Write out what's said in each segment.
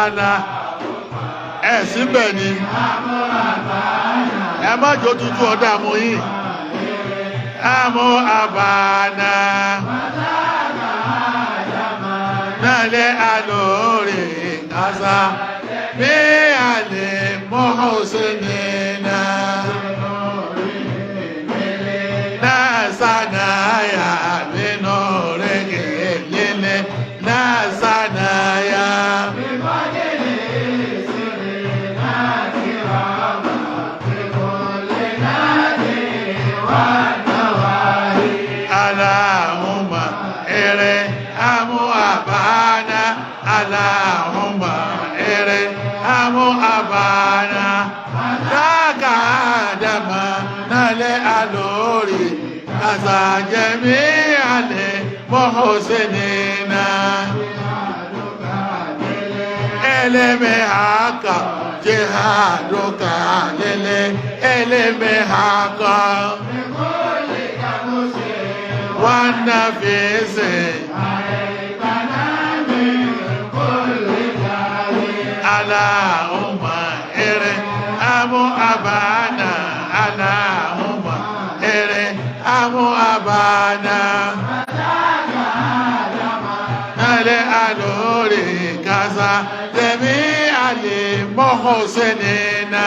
àbáná ẹ síbẹ̀ ni ẹ má jò tútù ọ̀dà mú yín àmú àbáná nálẹ̀ àlórí kásá bí àlè mọ́hùsínínà náà sànáyà nínú rẹ̀gẹ̀ lílẹ̀ náà sànáyà Allahumma ere amu abana Allahumma ere amu abana Daka dama nale alori Kaza jemi ale mohosenina Eleme haka jihaduka lele Eleme haka Wana fese Allahumma ere amu abana Allahumma ere amu abana Ale alori kaza demi ali mohosenina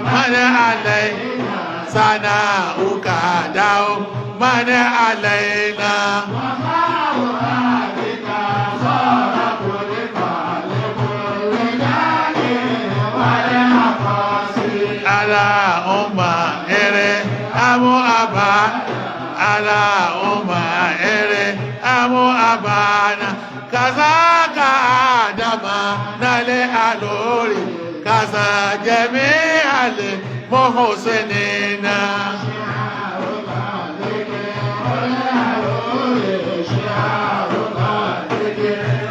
Mane alay sana ukadao mane alaina Allahumma ere amu aba Allahumma ere amu abana kazaka adama nale alori kaza jemi ale mohosenina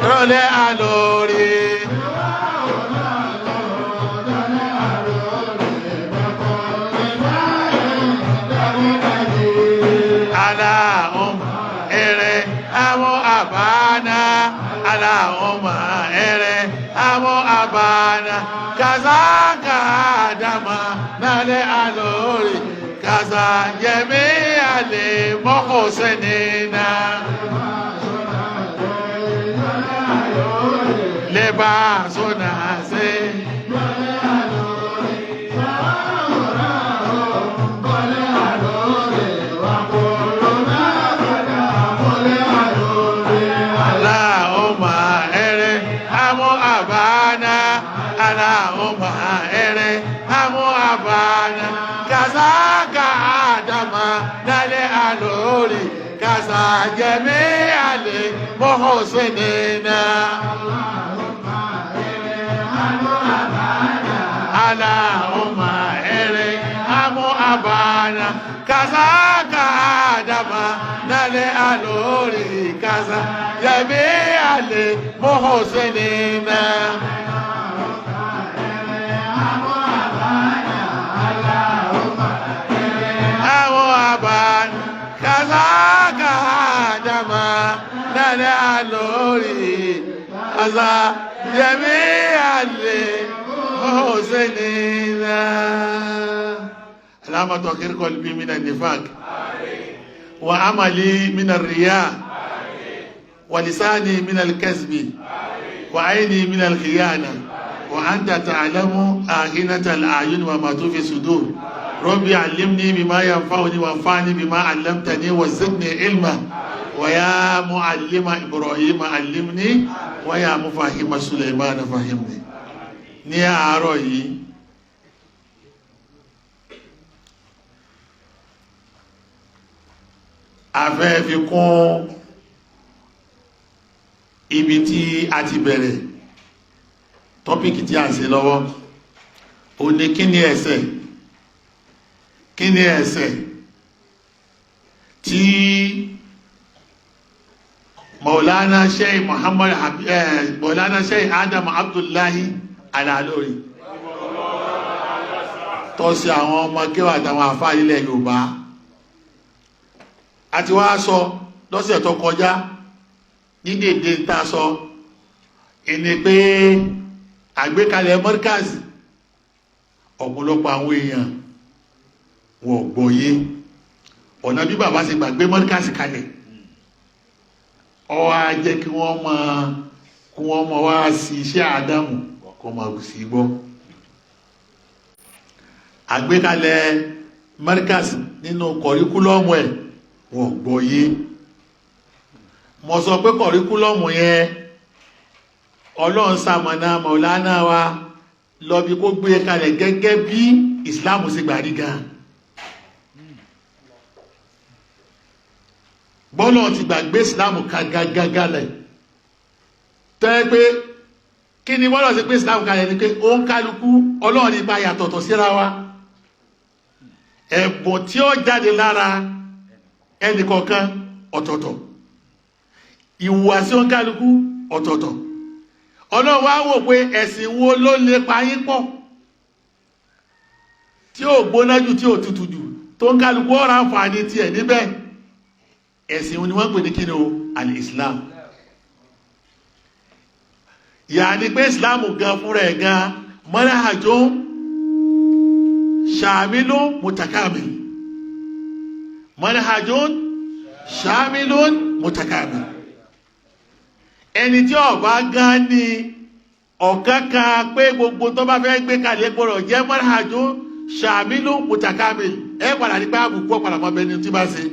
role alori Allahumma ere amu abana Allahumma ere amu abana kazaka dama nale alori kaza yemi ale mohosenina leba sona se Allahumma ere amu abana Allahumma ere amu abana kazaka adama nale alori kaza jemi ale mohosenina Allahumma ere amu abana kazaka adama nale alori kaza jemi ale mohosenina kazaka dama nale alori kaza yemi ale hosenina alama tahir qalbi min an-nifaq wa amali min ar-riya wa lisani min al-kasbi wa ayni min al-khiyana wa anta ta'lamu ahinata al-a'yun wa ma tufi sudur ربي علمني بما ينفعني وانفعني بما علمتني وزدني علما ويا معلم إبراهيم علمني ويا مفهم سليمان فهمني ní àárọ̀ yìí a fẹ́ fi kún ibi tí a ti bẹ̀rẹ̀ tọ́píkì tí a ṣe lọ́wọ́ ó ní kí ni ẹ̀ṣẹ̀ tí Maulana Sheikh Maulana Sheikh Adam Abdullahi Alalori tó sí àwọn ọmọ kéwà àtàwọn àfáà ilẹ̀ Yorùbá àti wá sọ lọ́sẹ̀ tó kọjá ní dédé ta sọ ẹni pé àgbékalẹ̀ mọ́ríkàsì ọ̀pọ̀lọpọ̀ àwọn èèyàn wọ́n gbọ́yé ọ̀nà bí bàbá ṣe gbàgbé mọ́ríkàsì kalẹ̀ ó wá jẹ́ kí wọ́n mọ̀ wá sí iṣẹ́ àdámù kó máa sí gbọ́ àgbékalẹ̀ mọ́ríkàsì nínú kọ̀ríkúlọ́mù ẹ̀ wọ́n gbọ́yé mo sọ pé kọ̀ríkúlọ́mù yẹn ọlọ́run sàmọ̀nà mọ̀lánà wa lọ bí kó gbé kalẹ̀ gẹ́gẹ́ bí ìsìláàmù ṣe gbà rí gan bọ́lọ̀ ti gbàgbé ìsìláàmù kagagalẹ̀ tẹ́ pé kí ni bọ́lọ̀ ti gbé ìsìláàmù kalẹ̀ ní pé ó ń kálukú ọlọ́run nípa yàtọ̀tọ̀ síra wa ẹ̀bùn tí ó jáde lára ẹnìkọ̀ọ̀kan ọ̀tọ̀ọ̀tọ̀ ìhùwàsí ó ń kálukú ọ̀tọ̀ọ̀tọ̀ ọlọ́run wá wò pé ẹ̀sìn wo ló lè pa yín pọ̀ tí ó gbóná jù tí ó tutù jù tó ń kálukú ọ̀rọ̀ àǹfààní tiẹ̀ níbẹ̀ ẹ̀sìn ni wọ́n pè ní kíni o al-Islam yàní pé Islam gan fúnra ẹ̀ gan manhajun shamilun mutakamil manhajun shamilun mutakamil ẹni tí ó bá gan ní ọ̀kankan pé gbogbo tó bá fẹ́ gbé kalẹ̀ gbọ́dọ̀ jẹ́ manhajun shamilun mutakamil ẹ padà ní pé àbùkù ọ̀padà mọ́ bẹni tí bá ṣe.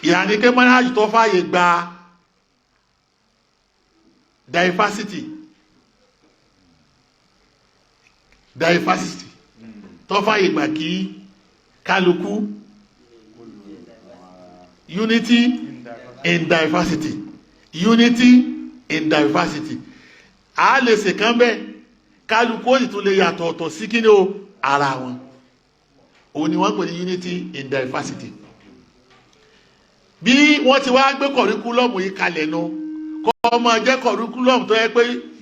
ìyàní pé manhaj tó fàyè gba diversity tó fàyè gbà kí kálukú unity in diversity a lè ṣe kan bẹ́ẹ̀ kálukú ó sì tún lè yàtọ̀ ọ̀tọ̀ sí kí ni o ara wọn òun ni wọ́n pè ní unity in diversity bí wọ́n ti wá gbé kọ̀ríkúlọ́mù yìí kalẹ̀ nu kọ́ ọmọ jẹ́ kọ̀ríkúlọ́mù tó yẹ pé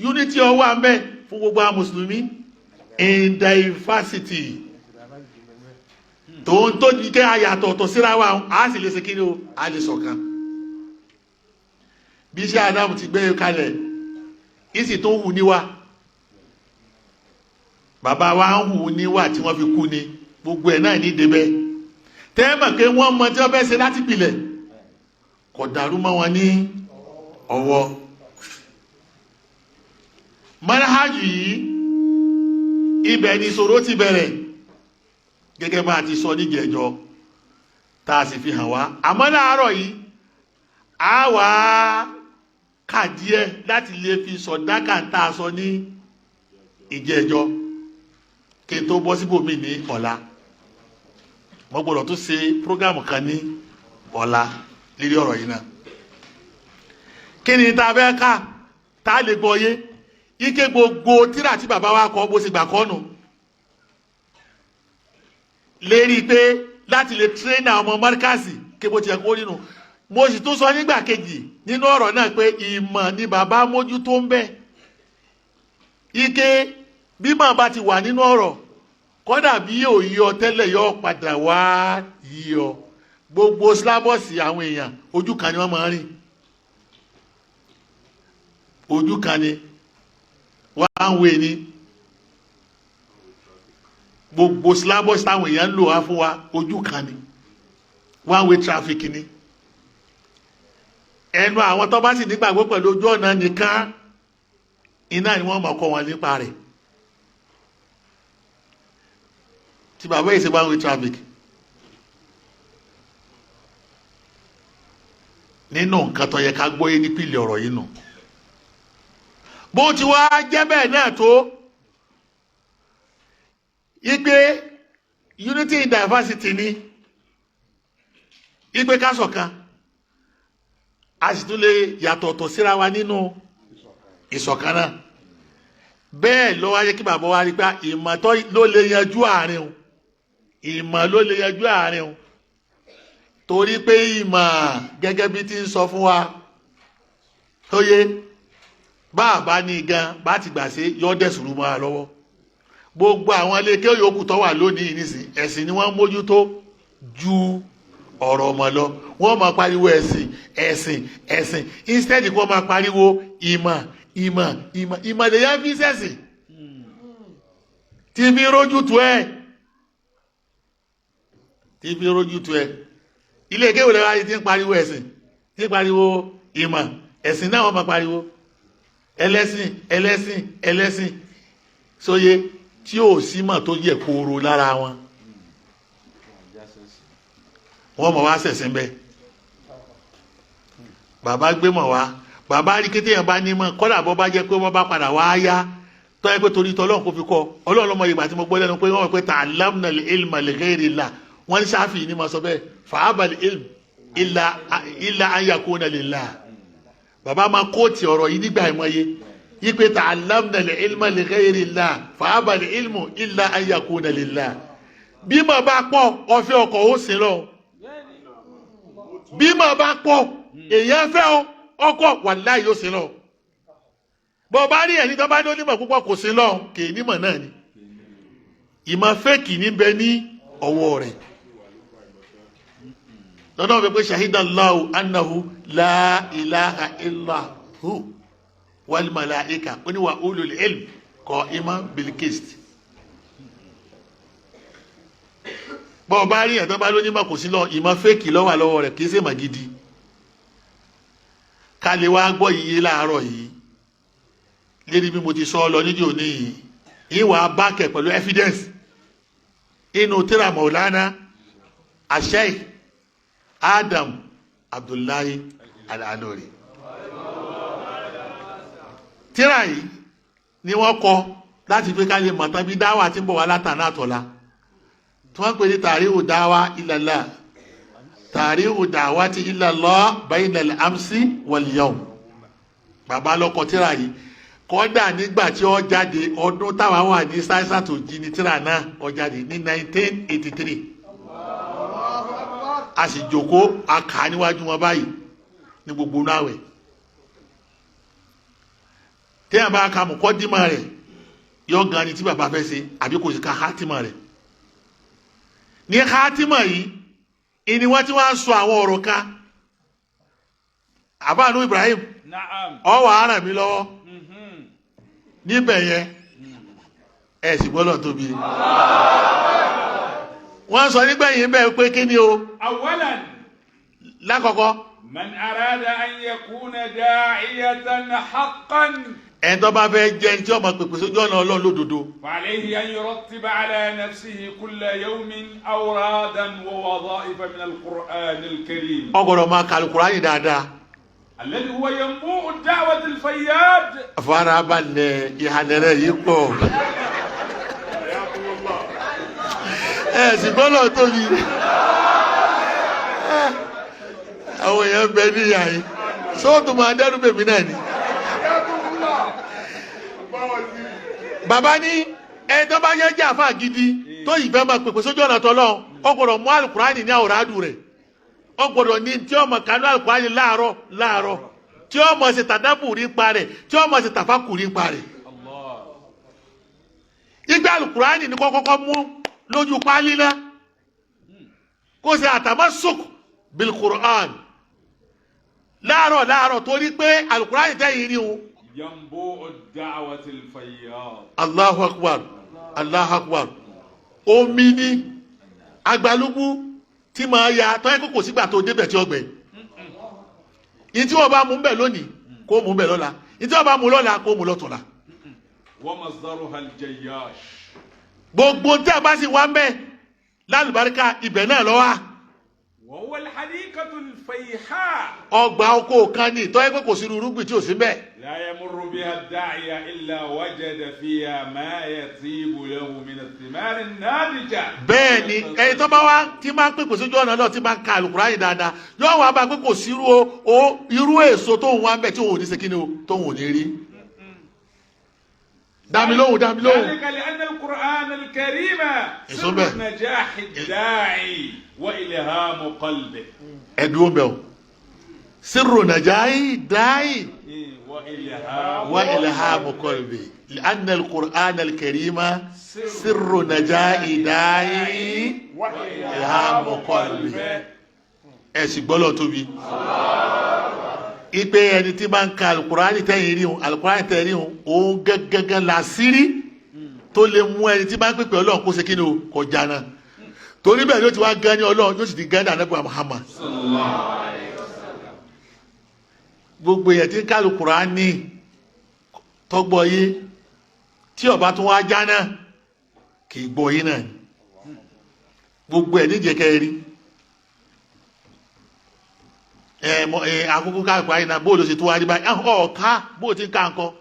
unity ó wà ń bẹ fún gbogbo àwọn mùsùlùmí in diversity tó ń tó ní kẹ́ ayàtọ̀ ọ̀tọ̀ síra wa a sì lè ṣe kí ni o a lè ṣọ̀kan bí iṣẹ́ Ádámù ti gbé kalẹ̀ ìsì tó ń hù níwà bàbá wa ń hù níwà tí wọ́n fi kú ni gbogbo ẹ̀ náà ní débẹ̀ tẹ́ẹ̀mọ̀ pé wọ́n mọ tí wọ́n fẹ́ ṣe láti pilẹ̀ kò dàrú mọ́ wọn ní ọwọ́ manhajù yìí ibẹ̀ ni ìṣòro ti bẹ̀rẹ̀ gẹ́gẹ́ bá ti sọ níjẹ̀jọ́ tá a sì fi hàn wá àmọ́ láàárọ̀ yìí a wà kà díẹ̀ láti lè fi sọ̀dáka tá a sọ ní ìjẹ̀jọ́ kí n tó bọ́ síbòmí ní ọ̀la mo gbọ́dọ̀ tún ṣe prógámù kan ní ọ̀la lílé ọ̀rọ̀ yìí náà kí ni tá a fẹ́ ká tá a lè gbọ́ yé ike gbogbo tírà tí bàbá wa kọ bó ṣe gbà kọ́ nù lérí pé láti lè tírẹ́nà ọmọ mọ́ríkàsì kí bó ti yẹ kó nínú mo sì tún sọ nígbà kejì nínú ọ̀rọ̀ náà pé ìmọ̀ ni bàbá mójútó ń bẹ ike bí màá bá ti wà nínú ọ̀rọ̀ kódà bí yóò yọ tẹ́lẹ̀ yọ padà wá yíyọ gbogbo sílábọ̀sì àwọn èèyàn ojú kan ni wọ́n máa ń rìn ojú kan ni one way ni gbogbo sílábọ̀sì táwọn èèyàn ń lò wá fún wa ojú kan ni one way traffic ni ẹnu àwọn tó bá sì nígbàgbọ́ pẹ̀lú ojú ọ̀nà nìkan iná ni wọ́n mọ̀ kọ́ wọn nípa rẹ̀ tí bàbá yìí ṣe one way traffic nínú nǹkan tó yẹ ká gbọ́yé nípìnlẹ̀ ọ̀rọ̀ yìí nù bó ti wá jẹ́ bẹ́ẹ̀ náà tó ipe unity in diversity ni ipe ká ṣọ̀kan a sì tún lè yàtọ̀ ọ̀tọ̀ síra wa nínú ìṣọ̀kan náà bẹ́ẹ̀ ló wáyé kí bàbá wa rí pé ìmọ̀ tó ló lè yanjú àárín o ìmọ̀ ló lè yanjú àárín o torí pé ìmọ̀ gẹ́gẹ́ bí ti ń sọ fún wa tó yé bá a bá ní gan bá ti gbà ṣe yọ dẹ̀sùrù mọ́ a lọ́wọ́ gbogbo àwọn ilé-ẹ̀kọ́ yòókù tó wà lónìí nísìn ẹ̀sìn ni wọ́n mójútó ju ọ̀rọ̀ ọmọ lọ wọ́n máa pariwo ẹ̀sìn instead kó máa pariwo ìmọ̀ lè yá fi sẹ́sìn tí fi rójú tu ẹ ilé ìkéwò lẹ́wọ́ ayé tí ń pariwo ẹ̀sìn tí ń pariwo ìmọ̀ ẹ̀sìn náà wọ́n máa pariwo ẹlẹ́sìn sóye tí ò sí mọ̀ tó yẹ kóró lára wọn wọ́n mọ̀ wá sẹ̀sìn bẹ́ẹ̀ bàbá gbé mọ̀ wá bàbá rí kété yẹn bá ní mọ̀ kọ́dà bọ́ bá jẹ́ pé wọ́n bá padà wá yá tọ́ ẹ pé torí tọ́lọ́run kò fi kọ́ ọlọ́run lọ́mọ ìgbà tí mo gbọ́ lẹ́nu pé wọ́n mọ̀ pé ta'allamna al-ilma li ghayri Allah wọ́n ní Ṣáfì ní ma sọ bẹ́ẹ̀ fa'aba al-ilm illa an yakuna lillah bàbá máa kóòtì ọ̀rọ̀ yìí nígbà ìmọ̀ye yí pé ta'allamna al-ilma li ghayri Allah fa'aba al-ilmu illa an yakuna lillah bí mo bá pọ̀ ọ̀fẹ́ ọkọ̀ ó sin lọ bí mo bá pọ̀ èèyàn fẹ́ ọkọ̀ wàláhì yóò sin lọ bọ́ bá rí ẹni tó bá ní onímọ̀ púpọ̀ kò sin lọ kì í nímọ̀ náà ni ìmọ̀ fẹ́ẹ̀kì níbẹ̀ ní ọwọ́ rẹ̀ lọ́dọ̀ wọ́n fi pé shahidallahu annahu la ilaha illa hu wal malaika ó ní wa ulul ilm qa'iman bil qist bọ́ bá rí ẹni tó bá ní onímọ̀ kò sin lọ ìmọ̀ fẹ́ẹ̀kì lọ́wọ́ lọ́wọ́ rẹ̀ kì í ṣe mọ̀ gidi ká lè wá gbọ́ iye láàárọ̀ yìí lérí bí mo ti sọ lọ nídìí òní yìí ìwà bákẹ̀ pẹ̀lú evidence inú tíra Maulana Sheikh Adam Abdullahi Al-Alori tíra yìí ni wọ́n kọ láti fi ká lè mọ̀ tán bí dáwà tí ń bọ̀ wá látàná àtọ̀lá tí wọ́n pè ní tàríhù dáwà ilallah tàríhù da'wati ilallah bayna al-amsi wal-yawm bàbá lọ́kọ tíra yìí kọ́dà nígbà tí ó jáde ọdún táwa wà ní sáísà tó jí ní tíra náà ó jáde ní 1983 a sì jókòó a kà á níwájú wọn báyìí ní gbogbo náà wẹ̀ tí a bá ka mọ̀kọ́ dímọ̀ rẹ̀ yọ gan ni tí bàbá fẹ́ ṣe àbí kò sí ka hátímọ̀ rẹ̀ ní hátímọ̀ yìí ìní wọ́n ti wá sọ àwọn ọ̀rọ̀ ká àbáànú Ibrahim ọwọ́ ara mi lọ́wọ́ níbẹ̀ yẹn ẹ̀ sì gbọ́dọ̀ tóbi wọ́n sọ nígbẹ̀yìn bẹ́ẹ̀ pé kí ni o awalan lákọ̀ọ́kọ́ man arada an yakuna da'iyatan haqqan ẹ̀ńtọ́ bá fẹ́ jẹ́ tí ọmọ pèpè sójú ọ̀nà Ọlọ́run lódodo فعليه أن يرتب على نفسه كل يوم أورادا ووظائف من القرآن الكريم ó gbọ́dọ̀ máa ka Al-Qur'ani dáadáa الذي هو ينبوع الدعوة الفياض farabalẹ̀ ìhànẹ̀rẹ̀ yìí pọ̀ ẹ̀ sì gbọ́dọ̀ tóbi àwọn èèyàn bẹ níyà yìí sóòtù máa dẹ́rù bèmí náà ni bàbá ní ẹjọ́ bá yẹ jẹ́ àfáà gidi tó yìí fẹ́ máa pèpè sójú ọ̀nà tọ́lọ́ ó gbọ́dọ̀ mú Al-Qur'ani ní àwòrán rẹ̀ ó gbọ́dọ̀ ní tí ó máa kanú Al-Qur'ani láàárọ̀ tí ó máa ṣe tàdábùrí pa rẹ̀ tí ó máa ṣe tàfákùrí pa rẹ̀ ìgbà Al-Qur'ani ní kọ́kọ́kọ́ mú lójú pálí náà kó ṣe àtàmásùk bil Qur'an láàárọ̀ torí pé Al-Qur'ani tẹ́yìn rí wọn. ينبوع الدعوة الفياض Allahu Akbar Allahu Akbar omi ní agbalúgbú tí máa ya tọ́ ẹ́ kò sígbà tó débẹ̀ tí ó gbẹ yìí tí wọ́n bá mú bẹ̀ lónìí kó mú bẹ̀ lọ́la yìí tí wọ́n bá mú lọ́la kó mú lọ́tọ̀la ومصدرها الجياش gbogbo tí a bá sì wá ń bẹ̀ lálùbáríkà ibẹ̀ náà lọ́wọ́ وهو الحديقة الفيحاء ọgbà oko kan ní tọ́ ẹ́ kò sí irúgbìn tí ò sí bẹ́ẹ̀. لا يمر بها الداعية إلا وجد فيها ما يطيب له من الثمار الناضجة. bẹ́ẹ̀ ni ẹni tó bá wá tí máa ń pèpè sójú ọ̀nà náà tí máa ń ka Al-Qur'ani dáadáa yóò wá bá pé kò sí irú èso tó ń wá ń bẹ̀ tí òun ò ní ṣe kí ni o tó ń ò ní rí. dámi lóhùn. ذلك لأن القرآن الكريم سر نجاح الداعي وإلهام قلبه. ẹ̀dùn bẹ̀ o sirru najahi da'i وإلهام قلبي لأن القرآن الكريم سر نجاح داعي وإلهام قلبي ẹ̀sìn gbọ́lọ̀ tóbi ipe ẹni tí bá ń ka alukurani tẹ́yìn rí hun alukurani tẹ́yìn rí hun òun gẹ́gẹ́gẹ́ làásírí tó lè mú ẹni tí bá ń pèpè ọlọ́run kó ṣe kí ni o kò jana torí bẹ́ẹ̀ yóò ti wá gan ní ọlọ́run yóò sì ti gan ní anabi Muhammad gbogbo èèyàn tí ń ka alukurani tọgbọ yé tí ọba tún wá jana kì í gbọ́ yé náà gbogbo ẹ̀ níjẹ́ kẹ́rí àkókò ká ìparí náà bóòlù sì tó wá rí báyìí ọ̀ọ́ká bóò tí ń ká nǹkan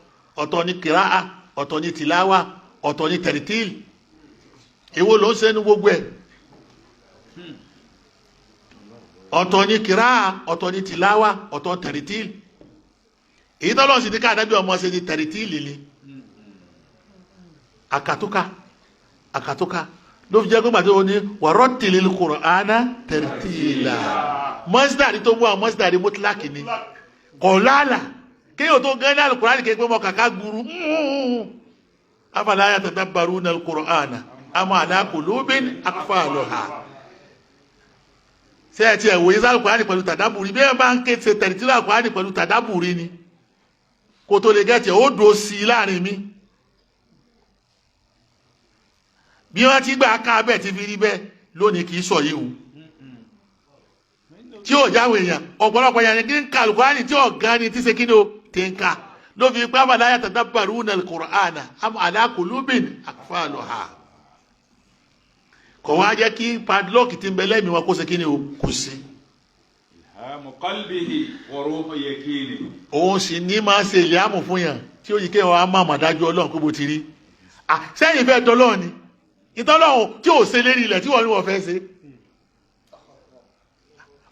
ọ̀tọ̀ ní kìráà ọ̀tọ̀ ní tìláwà ọ̀tọ̀ ní tẹ̀rìtìl èwo ló ń sẹ́nu gbogbo ẹ̀ ọ̀tọ̀ ní kìráà ọ̀tọ̀ ní tìláwà ọ̀tọ̀ tẹ̀rìtìl èyí tọ́lọ́ sì ní ká àdábì ọmọ ṣe ní tẹ̀rìtìl ni àkàtúkà ló fi jẹ́ pé màtí ó ní warattilil Qur'ana tartila mọ́sídàrí tó mú àwọn mọ́sídàrí mutlaki ni kọ̀ọ̀láàlà kéèyàn tó gán ní al-Qur'ani kéèké mọ́ kàkà guru afala yatadabbaruna al-Qur'ana am ala qulubin aqfaluha ṣé ẹ ti ẹ̀ wòye sí al-Qur'ani pẹ̀lú tàdábùrí bí ẹ bá ń ké ṣe tẹ̀rìtìlá al-Qur'ani pẹ̀lú tàdábùrí ni kó tó lè gẹ́tì ó dò sí i láàrin mi bí wọ́n ti gbà ká bẹ́ẹ̀ ti fi rí bẹ́ẹ̀ lónìí kì í sọ yìí o tí ò jáwé èèyàn ọ̀pọ̀lọpọ̀ yẹn kí ń ka Al-Qur'ani tí ọ̀gá ni tí ṣe kí ni o ti ń ka ló fi pé afala yatadabbaruna al-Qur'ana am ala qulubin aqfaluha kò wá jẹ́ kí padlock ti ń bẹ lẹ́mìí wọn kó ṣe kí ni o kò sí. ilhamu qalbihi wa ruhu yakini. òun sì ní máa ṣe ìlíàmù fún yàn tí ó yí kéwọn á má màdájú Ọlọ́run kó bó ti rí sẹ́yìn fẹ́ dọ́lọ́ ni ìtọ́lọ́hun tí ò ṣe lérí ilẹ̀ tí wọ́n ní wọ́n fẹ́ ṣe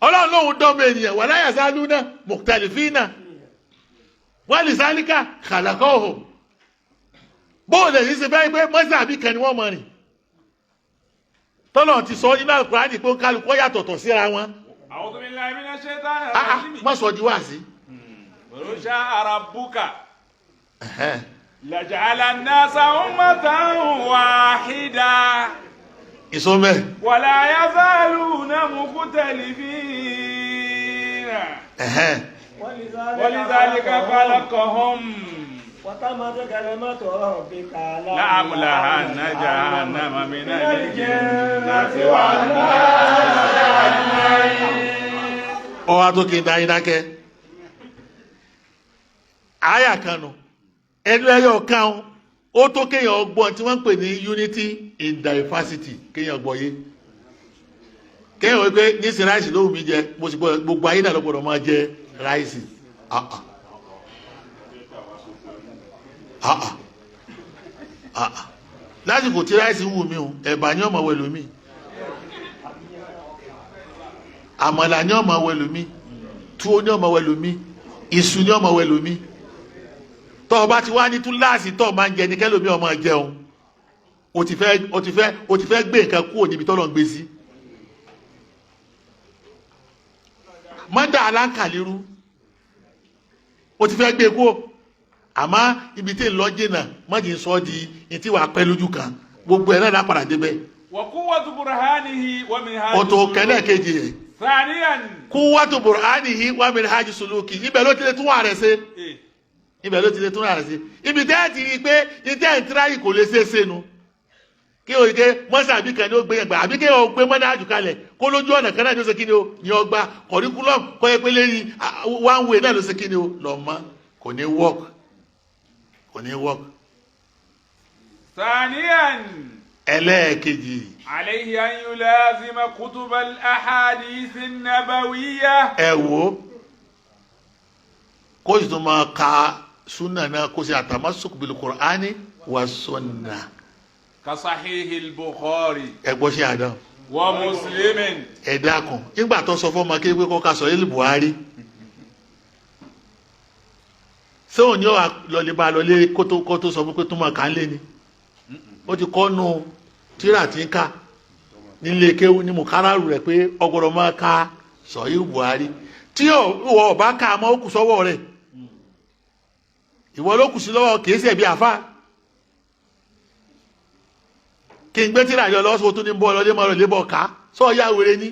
ọlọ́run lóhun dọ́mọ ènìyàn wà láyà sálú náà mukhtalifina wọ́n lè sálíkà khalaqahum bóòlù èyí ṣe fẹ́ pé mọ́sàbí kan ni wọ́n mọ̀ rìn tọ́lọ́run ti sọ nínú Al-Qur'ani pé kálukú yàtọ̀tọ̀ síra wọn. A'udhu billahi minash shaitanir rajim. má sọ di wá sí. Walau sha'a rabbuka لجعل الناس أمة واحدة ìsọmẹ. ولا يزالون مختلفين ولذلك خلقهم وتمت كلمة ربك لأملأن جهنم من الجنة والناس أجمعين. ó wá tó kí n dá yín dákẹ́ àyà kan nù ẹnu ẹyọ kan ó tó kéèyàn gbọ́ tí wọ́n ń pè ní unity in diversity kéèyàn gbọ́ yé kéèyàn wọ́n pé ní sí ráìsì lóhùn mi jẹ mo sì gbọ́ gbogbo ayé náà ló gbọ́dọ̀ máa jẹ ráìsì lásìkò tí ráìsì wù mí o ẹ̀bà ni ọmọ wẹ̀lú mi àmàlà ni ọmọ wẹ̀lú mi túwó ni ọmọ wẹ̀lú mi iṣu ni ọmọ wẹ̀lú mi tọ́ ọba ti wá ní túláàsì tọ́ máa ń jẹ ní kẹ́lòmí ọmọ jẹun o ti fẹ́ gbé nǹkan kúrò níbi tọ́lọ̀ ń gbé sí mọ́dà aláǹkàlérú o ti fẹ́ gbé kúrò àmọ́ ibi tí ń lọ jìnnà mọ́jì ń sọ di ní tí wàá pẹ́ lójú kan gbogbo ẹ̀ náà lápàdà débẹ̀. wa quwwatu burhanihi wa minhaji ọ̀tọ̀ kẹ́lẹ́ kejì yẹn thaniyan quwwatu burhanihi wa minhaji suluki ibẹ̀ ló ti lè tún wà rẹ̀ ṣe ibẹ̀ ló ti lè tún rà sí ibi tẹ́ ẹ ti rí i pé ìtẹ́ ìtìráyì kò lè ṣe é sẹ́nu kí o ké mọ́sàbí kan ní ó gbé yẹn gbà àbí kí o gbé mọ́dá àjùkalẹ̀ kó lójú ọ̀nà kan náà ní ó ṣe kí ni o ní ọgbà curriculum kọ́ ẹ pé lẹ́yìn one way náà ló ṣe kí ni o lọ mọ́ kò ní work kò ní work. thaniyan ẹlẹ́ẹ̀kejì. alayhi an yulazima kutubal ahadith an-nabawiyyah. ẹ wo kó sì tún máa ka sunna náà kó sì àtàmásùk bil Qur'ani wa sunna. ka sahihil Bukhari. ẹ gbọ́ sí àdán. wa Muslimin. ẹ dákun nígbà tó sọ fún ọmọ kí wípé kó ka sọ ilé Buhari ṣé òun ni ó lọlé bá lọlé kó tó sọ fún pé tó máa kà á lé ni ó ti kọ́ nù tíra tí ń kà nílé Kéwu ní mùkáràrù rẹ̀ pé ọgbọ́dọ̀ máa ka sọ ilé Buhari tí ìwọ ọba ká àmọ́ ó kù sọ́wọ́ rẹ̀ ìwọ ló kù sí lọ́wọ́ kìí ṣe bí àfá kí n gbé tíra yọ lọ́sọ̀ tó ní bọ́ lọ́lé mọ́ lọ́lé bọ́ ká sọ ya wèrè ní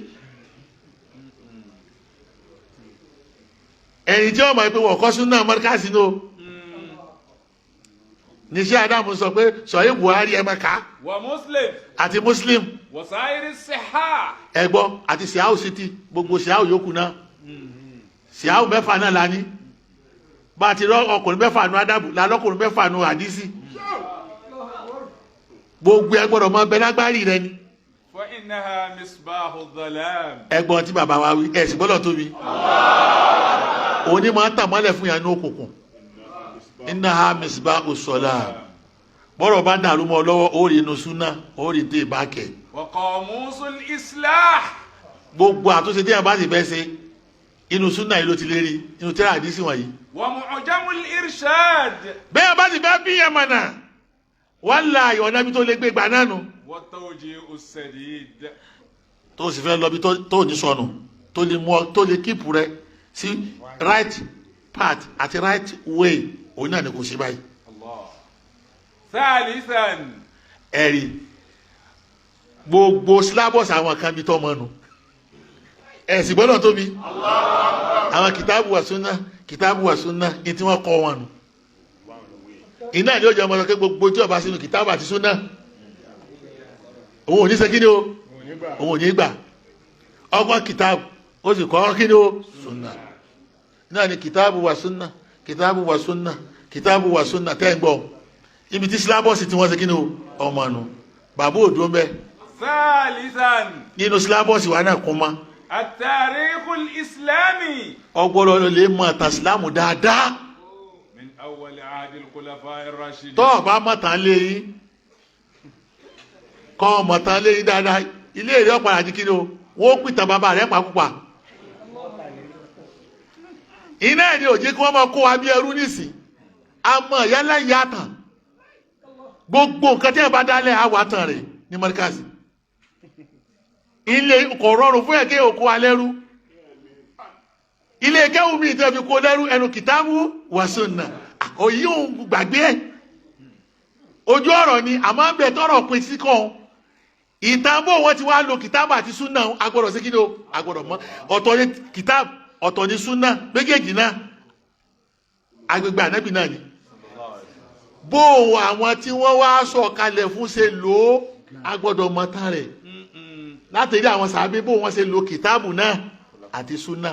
ẹni tí ó mọ̀ pé wọ́n kọ́ súnà mọ́ríkàsì ní o níṣẹ́ Ádámù sọ pé sọ̀yìn Buhari ẹ máa kà wa Muslim àti Muslim wa sa'iri sihah ẹgbọ́ àti Siahu City gbogbo Siahu yòókù náà Siahu mẹ́fà náà la ní bá a ti rọ ọkùnrin mẹ́fà nu Adabu lálọ́kùnrin mẹ́fà nu Hadisi gbogbo ẹ gbọ́dọ̀ mọ bẹ lágbárí rẹ ni. fa innaha misbahu dhalam. ẹgbọ́n tí bàbá wa wí ẹ̀sìn gbọ́dọ̀ tóbi òní máa ń tàn mọ́lẹ̀ fún yàn ní òkùnkùn innaha misbahu salam bọ́rọ̀ bá dàrú mọ́ lọ́wọ́ ó rí inú súnà ó rí dé ìbákẹ́. wa qamusul islah. gbogbo àtúnṣe tí yàn bá sì fẹ́ ṣe inú súnà yìí ló ti lérí inú tẹ́lẹ̀ Hadisi wọ̀nyí. wa mu'jamul irshad. bẹ́ẹ̀ bá sì fẹ́ bí yẹn mọ̀nà wàhálà ìwọ̀n náà bí tó lè gbé gbà náà nù. wa tawji'us sadid. tó sì fẹ́ lọ bí tó ní sọnù tó lè mú ọ tó lè kíìpù rẹ sí right path àti right way òun náà ni kò sí báyìí. Thalithan. ẹ̀rí gbogbo syllabus àwọn kan bí tọ́ mọ́ nu ẹ̀sìn gbọ́dọ̀ tóbi àwọn kìtàbù wà súnà ní tí wọ́n kọ́ wọn nù iná ni ó jẹ́ ọmọ lọ́kẹ́ gbogbo tí ọba sínú kìtàbù àti súnà òun ò ní ṣe kí ni o òun ò ní gbà ọgbọ́n kìtàbù ó sì kọ́ kí ni o súnà náà ni kìtàbù wà súnà kìtàbù wà súnà kìtàbù wà súnà tẹ́ ń gbọ́ ibi tí sílábọ̀sì tí wọ́n ṣe kí ni o ọmọ nù bàbá òdó ń bẹ. Thalithan. nínú sílábọ̀sì wa náà kún mọ́. at-tarikhul islami. ọgbọ́dọ̀ lè mọ àtà sílámù dáadáa. min awwal ahdi al-khulafa'i ar-rashidin. tọ́ ọ̀bá mọ̀tàn lé yín kọ́ mọ̀tàn lé yín dáadáa ilé ìrẹ́ ọ̀pàdà jí kí ni o wọ́n pìtàn bàbá rẹ̀ pàkúpà. iná ẹ̀ ni òjì kí wọ́n máa kó wa bí ẹrú nísìn àmọ́ yálà yàtàn gbogbo nǹkan tí ẹ bá dálẹ̀ àwàtàn rẹ̀ ní mọ́ríkàsì ilé kò rọrùn fún ẹ̀kẹ́ òkú alẹ́rú ilé Kéwu mi ìtẹ́ fi kó lẹ́rú ẹnu kìtàbù wa sunna òyí òun gbàgbé ẹ̀ ojú ọ̀rọ̀ ni àmọ́ ń bẹ̀ tọ́rọ̀ pin sí kan ìtàbù wọn ti wá lo kìtàbù àti súnà agbọ́dọ̀ sí kíni o agbọ́dọ̀ mọ́ ọ̀tọ̀ ni kìtàbù ọ̀tọ̀ ni súnà méjèèjì náà agbègbè ànábì náà ni bó àwọn tí wọ́n wá sọ̀kalẹ̀ fún ṣe lò ó agbọ́dọ̀ mọ̀tán rẹ̀ láti rí àwọn sàábé bó wọ́n ṣe lo kìtàbù náà àti súnà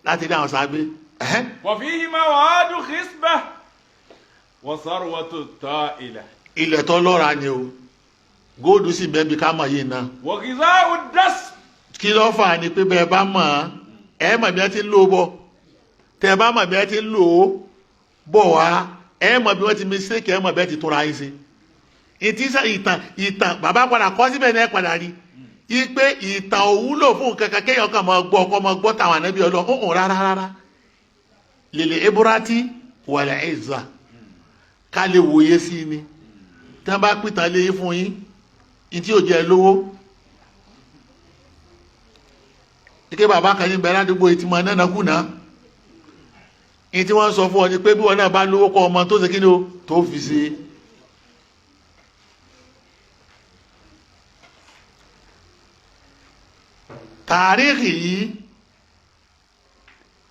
láti rí àwọn sàábé. wa fihi mawadu khisbah wa sarwatu ta'ila. ilẹ̀ tó lọ́ra ni o góòdù sì bẹ́ẹ̀ bí ká mọ̀ yìí náà. wa ghiza'u das. kí ló fà ní pé bẹ́ẹ̀ bá mọ̀ ẹ́ mọ̀ bí wọ́n ti ń lò ó bọ̀ tẹ́ bá mọ̀ bí wọ́n ti ń lò ó bọ̀ wá ẹ mọ̀ bí wọ́n ti mistake ẹ mọ̀ bẹ́ẹ̀ ti tóra yín sí ìtàn bàbá padà kọ́ síbẹ̀ ní ẹ padà rí i pé ìtàn òwúlò fún kankan kéèyàn kan máa gbọ́ ọkọ máa gbọ́ tàwọn ànábì Ọlọ́run rárá lèlè eburati wàlẹ̀ ẹ̀zà ká lè wòye sí i ni tí wọ́n bá pìtàn lé fún yín ní tí ò jẹ́ lówó ike bàbá kan ní bẹ̀rẹ̀ àdúgbò ìtìmọ̀ náà kùnà ní tí wọ́n sọ fún ọ ni pé bí wọn náà bá lówó kọ́ ọmọ tó ṣe kí ni o tó fi ṣe. tàríkì yìí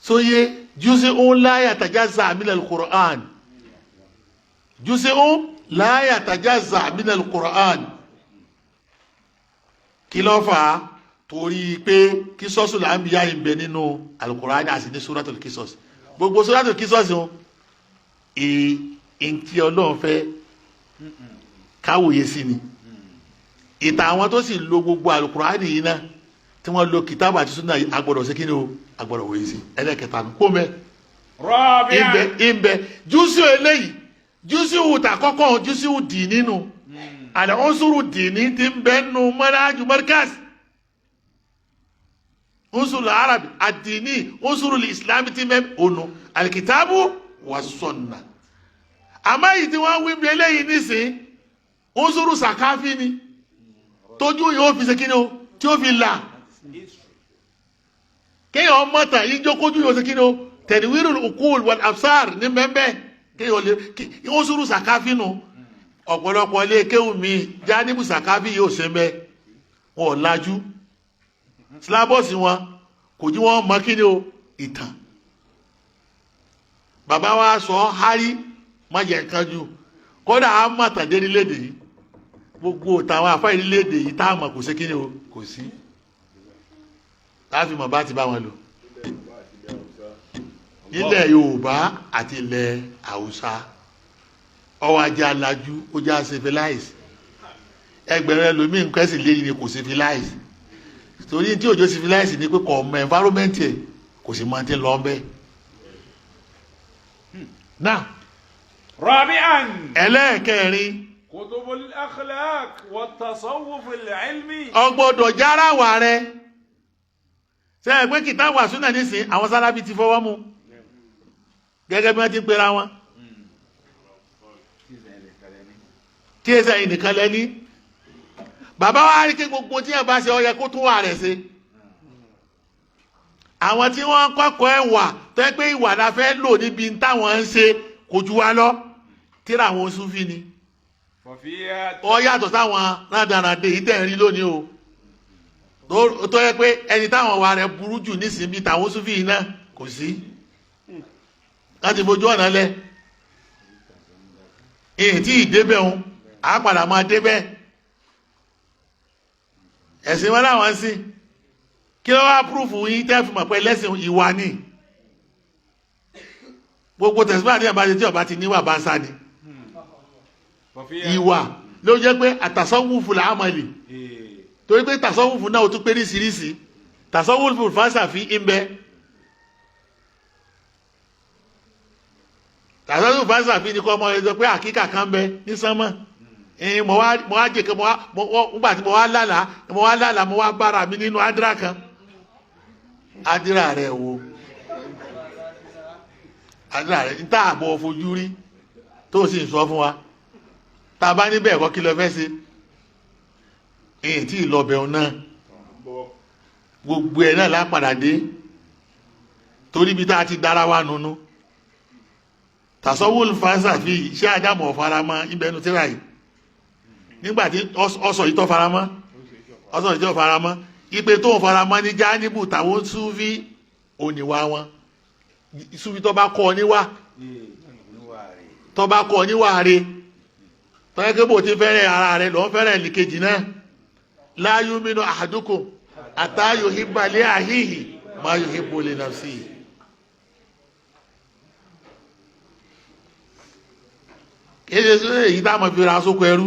sóyé juz'un la yatajazza min al-Qur'an juz'un la yatajazza min al-Qur'an kí ló fà á torí pé Qisasul Anbiya ń bẹ nínú al-Qur'an àti ní Suratul Qisas gbogbo Suratul Qisas o ìntí Ọlọ́run fẹ́ káwòye sí ni ìtàn àwọn tó sì lo gbogbo al-Qur'an yìí náà tí wọ́n lo kìtàbù àti súnà agbọ́dọ̀ sí kí ni o agbọ́dọ̀ wòye sí ẹlẹ́kẹta nù kó mẹ́ ìbẹ̀ júùsù eléyìí júùsù wùtà kọ́kọ́ júùsù dì nínú àlẹ́ ọ̀ṣùrù dì ní ti ń bẹ́ nù manhaju markaz ọ̀ṣùrù arabi àdìní ọ̀ṣùrù islam ti mẹ́ ònù alikitabu wà sọ̀nà àmọ́ yìí tí wọ́n wí bí eléyìí nísìn ọ̀ṣùrù sàkáfí ni tójú yóò fi ṣe kí ni o tí ó fi là kéèyàn ọmọ tàn yín jókòjú yóò ṣe kí ni o tẹ̀níwírù ukul wal absar ní mẹ́mbẹ́ kéèyàn lè ó sùúrù sàkáfí nù ọ̀pọ̀lọpọ̀ ilé Kéwu mi jánibù sàkáfí yóò ṣe mẹ́ wọn ò lajú sílábọ̀sì wọn kò jí wọn mọ kí ni o ìtàn bàbá wa sọ hárí má jẹ nǹkan jù kódà á mọ̀ tàdé níléèdè yìí gbogbo tàwọn àfáà níléèdè yìí tá a mọ̀ kò sí kíni o kò sí láti mọ̀ bá ti bá wọn lò ilẹ̀ Yorùbá àti ilẹ̀ Haúsá ọwọ́ ajá alájú ó já civilize ẹgbẹ̀rún ẹlòmíín kẹ́sì léyìn ni kò civilize torí tí òjò civilize ni pé kò mọ environment ẹ̀ kò sì mọ ti lọ bẹ́ẹ̀. náà رابعا ẹlẹ́ẹ̀kẹrin كتب الأخلاق والتصوف العلمي ọgbọ́dọ̀ jára wà rẹ ṣe é pé kìtàbù àsúnà nísìn àwọn sálábì ti fọwọ́ mu gẹ́gẹ́ bí wọ́n ti ń pera wọn tí ẹ sẹ́yìn nìkan lẹ́ni bàbá wa rí kí gbogbo tí ẹ bá ṣe ó yẹ kó tún wà rẹ̀ ṣe àwọn tí wọ́n kọ́kọ́ ẹ̀ wà tó yẹ pé ìwà la fẹ́ lò níbi táwọn ń ṣe kò ju wa lọ tíra àwọn Súfì ni ó yàtọ̀ sáwọn rádaràdé yìí tẹ̀ ń rí lónìí o tó yẹ pé ẹni táwọn wà rẹ̀ burú jù nísìnyí táwọn Súfì yìí náà kò sí láti fojú ọ̀nà lẹ èyí tí ìdébẹ̀ òun á padà máa débẹ̀ ẹ̀sìn wọn láwọn ń sìn kí ló wá púrúfù yín tẹ́ fi mọ̀ pé lẹ́sìn ìwà ni gbogbo tẹ̀síwájú ní àbájá tí ọba ti níwà bá ń sá ni ìwà ló jẹ́ pé àtàsọ́wùfù làámọ̀lì torí pé tàsọ́wùfù náà ó tún pé níṣiríṣi tàsọ́wùfù fásàfí ń bẹ tàsọ́wùfù fásàfí ni kọ́ ọmọ rẹ̀ sọ pé àkíkà kan bẹ ní sánmọ̀ mo wá jẹ́ kí nígbà tí mo wá lálàá mo wá bára mi nínú àdúrà kan àdúrà rẹ̀ wo àdúrà rẹ̀ ní tààbọ̀ fojú rí tó sì ń sọ fún wa tá a bá níbẹ̀ ẹ̀kọ́ kí lọ fẹ́ ṣe èyí tí ìlọbẹ̀un náà gbogbo ẹ̀ náà lápadà dé torí ibi tá a ti dára wa nínú tàsọ́wọ́lù fásàfí iṣẹ́ àdàmọ̀ faramọ́ ibẹ̀nu tíra yìí nígbàtí ọsọ yìí tó faramọ́ ipe tó faramọ́ ní jánibù tàwọn Súfì oníwà wọn Súfì tó bá kọ́ níwà rẹ̀ tọ́yẹ́ kébò tí fẹ́rẹ̀ ara rẹ̀ lọ́n fẹ́rẹ̀ lìkejì náà la yuminu ahadukum hatta yuhibba li akhihi ma yuhibbu li nafsihi. kéde sí èyí tá a mọ̀ fi ra sóko ẹrú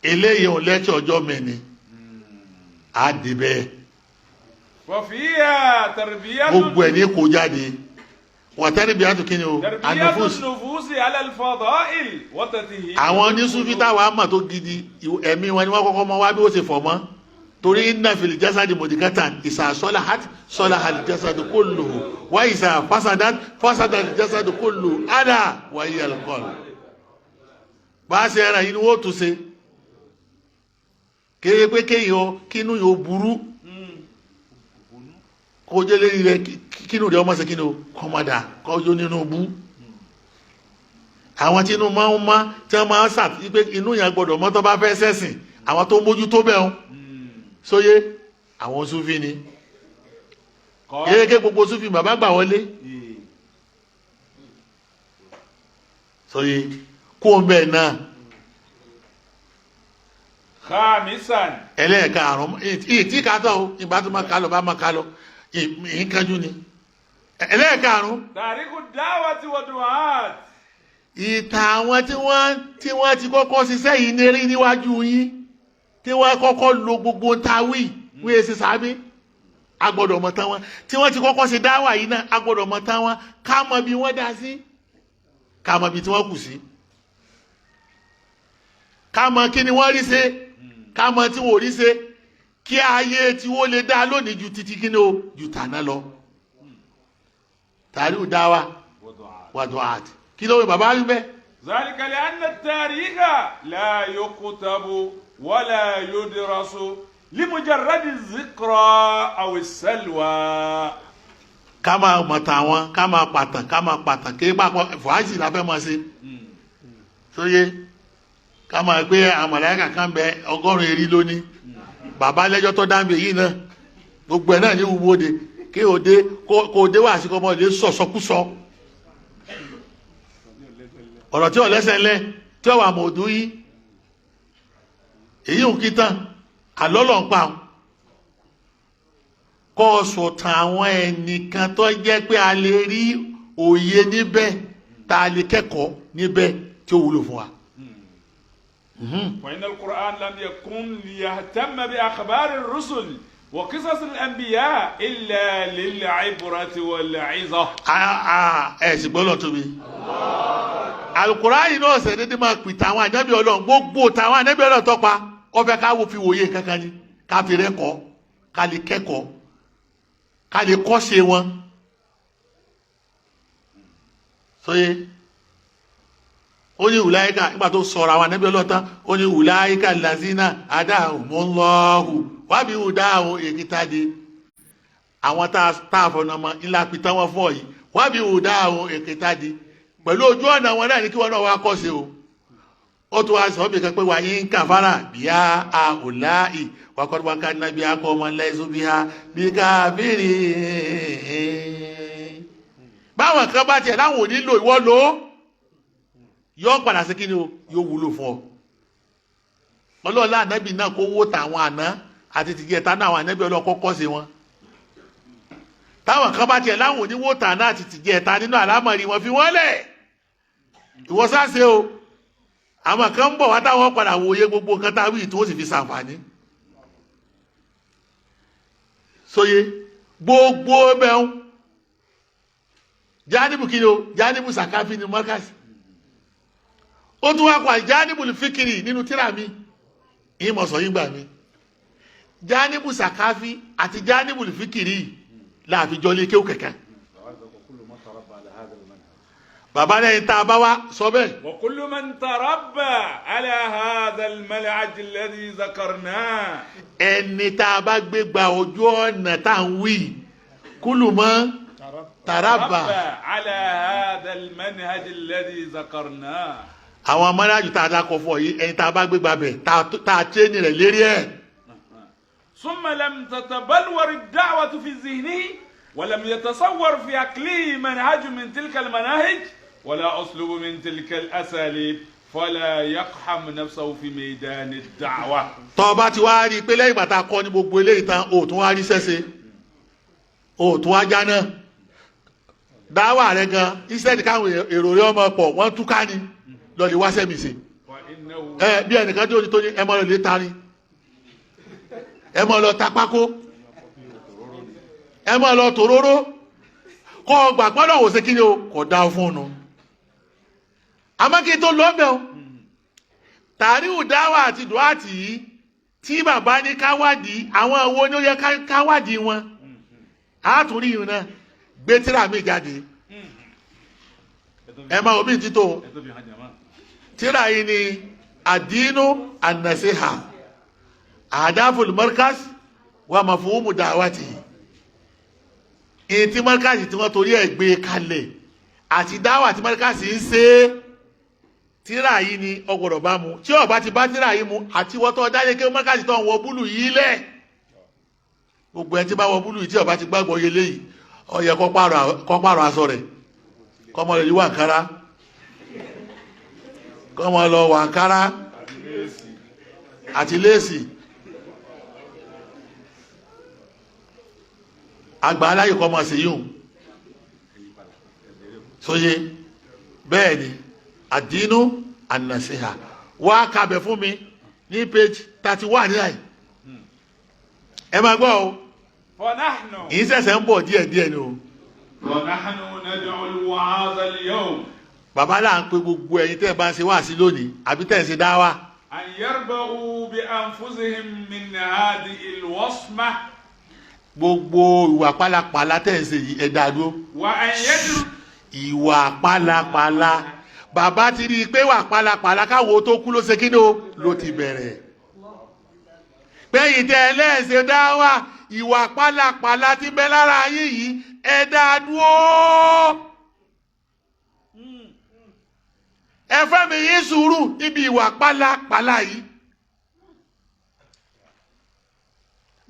eléyìí ò lẹ́tí ọjọ́ mẹ́ni á dé bẹ́ẹ̀ gbogbo ẹ̀ ní kó jáde wàtẹ́rìbíyàtù kí ni o nufusi ala al-fada'il àwọn onísúfí táwa mọ̀ tó gidi ẹ̀mí wọn ni wọ́n kọ́kọ́ mọ wá bí ó ṣe fọ̀ mọ́ torí inna fil jasadi mudghatan isa salahat salaha al-jasadu kulluhu wa isa fasadat fasada al-jasadu kulluhu ala wa hiya al-qalb bá a ṣe ẹran yìí ni wọ́n tún ṣe kéye pé kéèyàn kínú yóò burú kó jẹ́ lérí rẹ̀ kínú rẹ̀ ọmọ ṣe kínú kọmọdà kọjọ́ nínú bú àwọn tí inú máa ń má tí wọ́n máa ń sàtí pé inú yẹn gbọ́dọ̀ mọ́ tó bá fẹ́ sẹ́sìn àwọn tó mójú tó bẹ̀ wọn sóyé àwọn Súfì ni kéèké gbogbo Súfì bàbá gbà wọlé sóyé kó ń bẹ̀ náà khamisan ẹlẹ́ẹ̀karùn-ún tí kàtọ́ ìbá tó máa kálọ bá máa kálọ ìkájú ni ẹlẹ́ẹ̀karùn-ún tariku da'wati wa du'at ìta àwọn tí wọ́n ti kọ́kọ́ ṣiṣẹ́ yìí ní rí níwájú yín tí wọ́n kọ́kọ́ lo gbogbo tawí wíyẹ sí sábẹ́ agbọ́dọ̀ mọ̀ tán wọn tí wọ́n ti kọ́kọ́ ṣe dáwà yìí náà agbọ́dọ̀ mọ̀ tán wọn ká mọ̀ bí wọ́n dá sí ká mọ̀ bí tí wọ́n kù sí ká mọ̀ kí ni wọ́n rí ṣe ká mọ̀ tí wọ́n rí ṣe kí ayé tí wọ́n lè dá lónìí ju títí kí ni o ju tàná lọ tàrí ò dáwà wàdùn àti kí ló wí bàbá rí bẹ́ẹ̀. zalika li anna at-tarikha la yuqtabu wala yudrasu limujarradi zikra aw salwa. ká máa mọ̀tà wọn ká máa pàtàn kí pápọ̀ fàájì la fẹ́ máa ṣe sóyè ká máa gbé àmàlẹ́kà kan bẹ 100 erí lónìí bàbá lẹ́jọ́ tó dáńbé yìí náà gbogbo ẹ̀ náà ní wúwo de kí òde kò dé wá sí kọ́mọ lè sọ̀sọ́kúsọ ọ̀rọ̀ tí ò lẹ́sẹ̀ ńlẹ̀ tí ó wà mọ̀ọ́dú yìí èyí ò kí tán àlọ́lọ́ ń pa ọ́n kọ́ sọ̀tàn àwọn ẹnìkan tó jẹ́ pé a lè rí òye níbẹ̀ tá a lè kẹ́kọ̀ọ́ níbẹ̀ tí ó wúlò fún wa. وإن القرآن لم يكن ليهتم بأخبار الرسل وقصص الأنبياء إلا للعبرة والعظة. ẹ sì gbọ́dọ̀ tóbi. Al-Qur'an yìí náà ṣe dédé máa pè tàwọn ànábì Ọlọ́run gbogbo tàwọn ànábì Ọlọ́run tọ́pa ọ̀fẹ́ ká wo fi wòye kankan ni ká fi rẹ́kọ̀ọ́ ká lè kẹ́kọ̀ọ́ ká lè kọ́ṣe wọn. sọye ó ní wùláyíká nígbà tó sọ̀rọ̀ àwọn ànábì Ọlọ́run tán ó ní wùláyíká lazina adahumullahu wábí wùdáhùn èkìtàdé àwọn tá a fọ̀nà mọ́ ńlá pitán wọn fún ọ yìí wábí wùdáhùn èkìtàdé pẹ̀lú ojú ọ̀nà wọn náà ní kí wọn náà wá kọ́ sí o ó tún wá sọ bí kan pé wà yín kàfàrà bíyà á òláì wákọ́dúnwáká náà bí akọ ọmọ lẹ́sùn bíyà bí káfíìrì báwọn kan bá tiẹ̀ láwọn ò nílò ìwọ lò ó yọ padà sí kí ni o yóò wúlò fún ọ ọlọ́ọ̀lá ànábì náà kó wó tàwọn àná àti tìjẹta náà àwọn ànábì ọlọ́ọ̀ kọ́ sí wọn táwọn kan bá tiẹ̀ láwọn ò ní wó tà náà àti tìjẹta nínú àlámọ̀rí wọn fi wọ́n lẹ̀ ìwọ sáṣe o àwọn kan ń bọ̀ wá táwọn padà wòye gbogbo nǹkan táwí tí wọ́n sì fi ṣàǹfààní sóye gbogbo bẹ́ẹ̀ jáníbù kí ni o jáníbù sàkáfì ní mọ́kàsì ó tún wá pa jáníbù fíkìrì nínú tírà mi ìmọ̀ sọ yín gbà mí jáníbù sàkáfì àti jáníbù fíkìrì láàfin jọ lé kéwù kẹ̀kẹ́ bàbá lẹ́yìn tá a bá wá sọ bẹ́ẹ̀. wa kullu man tarabba ala hadha al-mal'aj alladhi dhakarna. ẹni tá a bá gbé gba ojú ọ̀nà tá à ń wí kullu man tarabba ala hadha al-manhaj alladhi dhakarna. àwọn amárájú tá a dákọ̀ fún ọ yìí ẹni tá a bá gbé gba bẹ̀ tá a tẹ́ni rẹ̀ lérí ẹ̀. summa lam tatabalwar ad-da'watu fi zihnihi wa lam yatasawwar fi aqlihi manhaj min tilka al-manahij ولا أسلوب من تلك الأساليب فلا يقحم نفسه في ميدان الدعوة. tó bá ti wá rí pé lẹ́yìn bàtà kọ́ ní gbogbo eléyìí tán ó tún wá rí sẹ́sẹ́ ó tún wá jáná dáwà rẹ̀ gan iṣẹ́ káwọn èrò rẹ̀ ọmọ pọ̀ wọ́n túká ní lọ́ọ̀lì wá sẹ́mi sí bí ẹnìkan tó ní ẹ mọ́ lọ lè tari ẹ mọ́ lọ ta pákó ẹ mọ́ lọ tòróró kọ́ ọgbà gbọ́dọ̀ wò sí kí ni o kò dá fún un àmọ́ kí n tó lọ bẹ̀ o tàríwù dáwà àti dùhátì yìí tí bàbá ní káwádìí àwọn owó ní ó yẹ káwádìí wọn àátúrí yìí náà gbé tíra mi jáde ẹ máa omi títò tíra yìí ni àdínú ànàṣehà àdáfòlù markaz wà mafhumu da'wati èyí tí markaz tí wọ́n torí ẹ̀ gbé kalẹ̀ àti dáwà tí markaz ń ṣe tíra yìí ni ọgbọ̀dọ̀ bá mu tí ọba ti bá tíra yìí mu àti wọ́n tó dáyé kí markaz tó ń wọ búlù yìí lẹ̀ gbogbo ẹ̀ tí bá wọ búlù yìí tí ọba ti gbàgbọ́ yẹlé yìí ó yẹ kó pààrọ̀ aṣọ rẹ̀ kọ́mọ lè wà nkárá kọ́mọ lọ wà nkárá àti léèsì àgbà aláyè kọ́mọ sí yùn sóye bẹ́ẹ̀ ni àdínú ànàṣíhà wá kábẹ̀ fún mi ní page 31 ní àyè ẹ máa gbọ́ o ìṣẹ̀ṣẹ̀ ń bọ̀ díẹ̀díẹ̀ ni o. ونحن ندعو الوعاظ اليوم bàbá là ń pe gbogbo ẹ̀yin tẹ́ ẹ bá ń ṣe wáàsí lónìí àbí tẹ́ ẹ ṣe dá wá. أن يربغوا بأنفسهم من هذه الوصمة. gbogbo ìwà pálapàla tẹ́ ẹ ṣe yìí ẹ dá dúró. وأن يدروا. ìwà pálapàla bàbá ti rí i pé ìwà pálapàla káwo tó kú ló ṣe kí ni o ló ti bẹ̀rẹ̀. pẹ́yìn tẹ́ ẹ lẹ́ẹ̀ṣẹ̀ dá wá ìwà pálapàla ti bẹ lára yín yìí ẹ dá dúró. ẹ fẹ́ mi yín sùúrù níbi ìwà pálapàla yìí.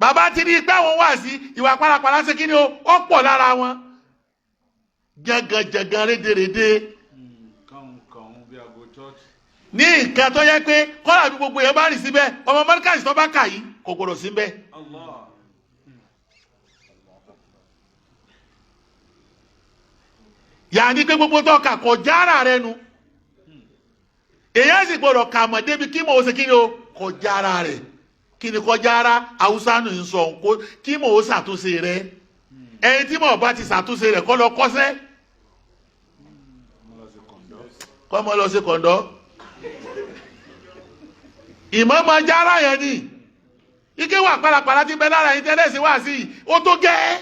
bàbá ti rí pé àwọn wá sí ìwà pálapàla ṣe kí ni ó pọ̀ lára wọn jẹgànjẹgàn rédèrèdè ní nǹkan tó yẹ pé kọ́lá bí gbogbo yẹn bá rìn síbẹ̀ ọmọ mọ́ríkàsì tó bá kà yìí kò gbọdọ̀ síbẹ̀. yàrá ní pé gbogbo tó kà kọjá ara rẹ nu èyàn sì gbọdọ̀ kà mọ̀ débi kí mò ń ṣe kí ni o kọjá ara rẹ kí ni kọjá ara haúsá nù ń sọ kí mò ń ṣàtúnṣe rẹ ẹni tí mò ń bá ti ṣàtúnṣe rẹ kọ́ lọ kọ́sẹ́ kọ́ mọ́ lọ sí kọ̀ǹdọ́. ìmọ̀ọ́mọ̀ jára yẹn ni ike wà pàlàpàlà ti bẹ lára yìí tẹ́lẹ̀ sí wá sí i ó tó gẹ́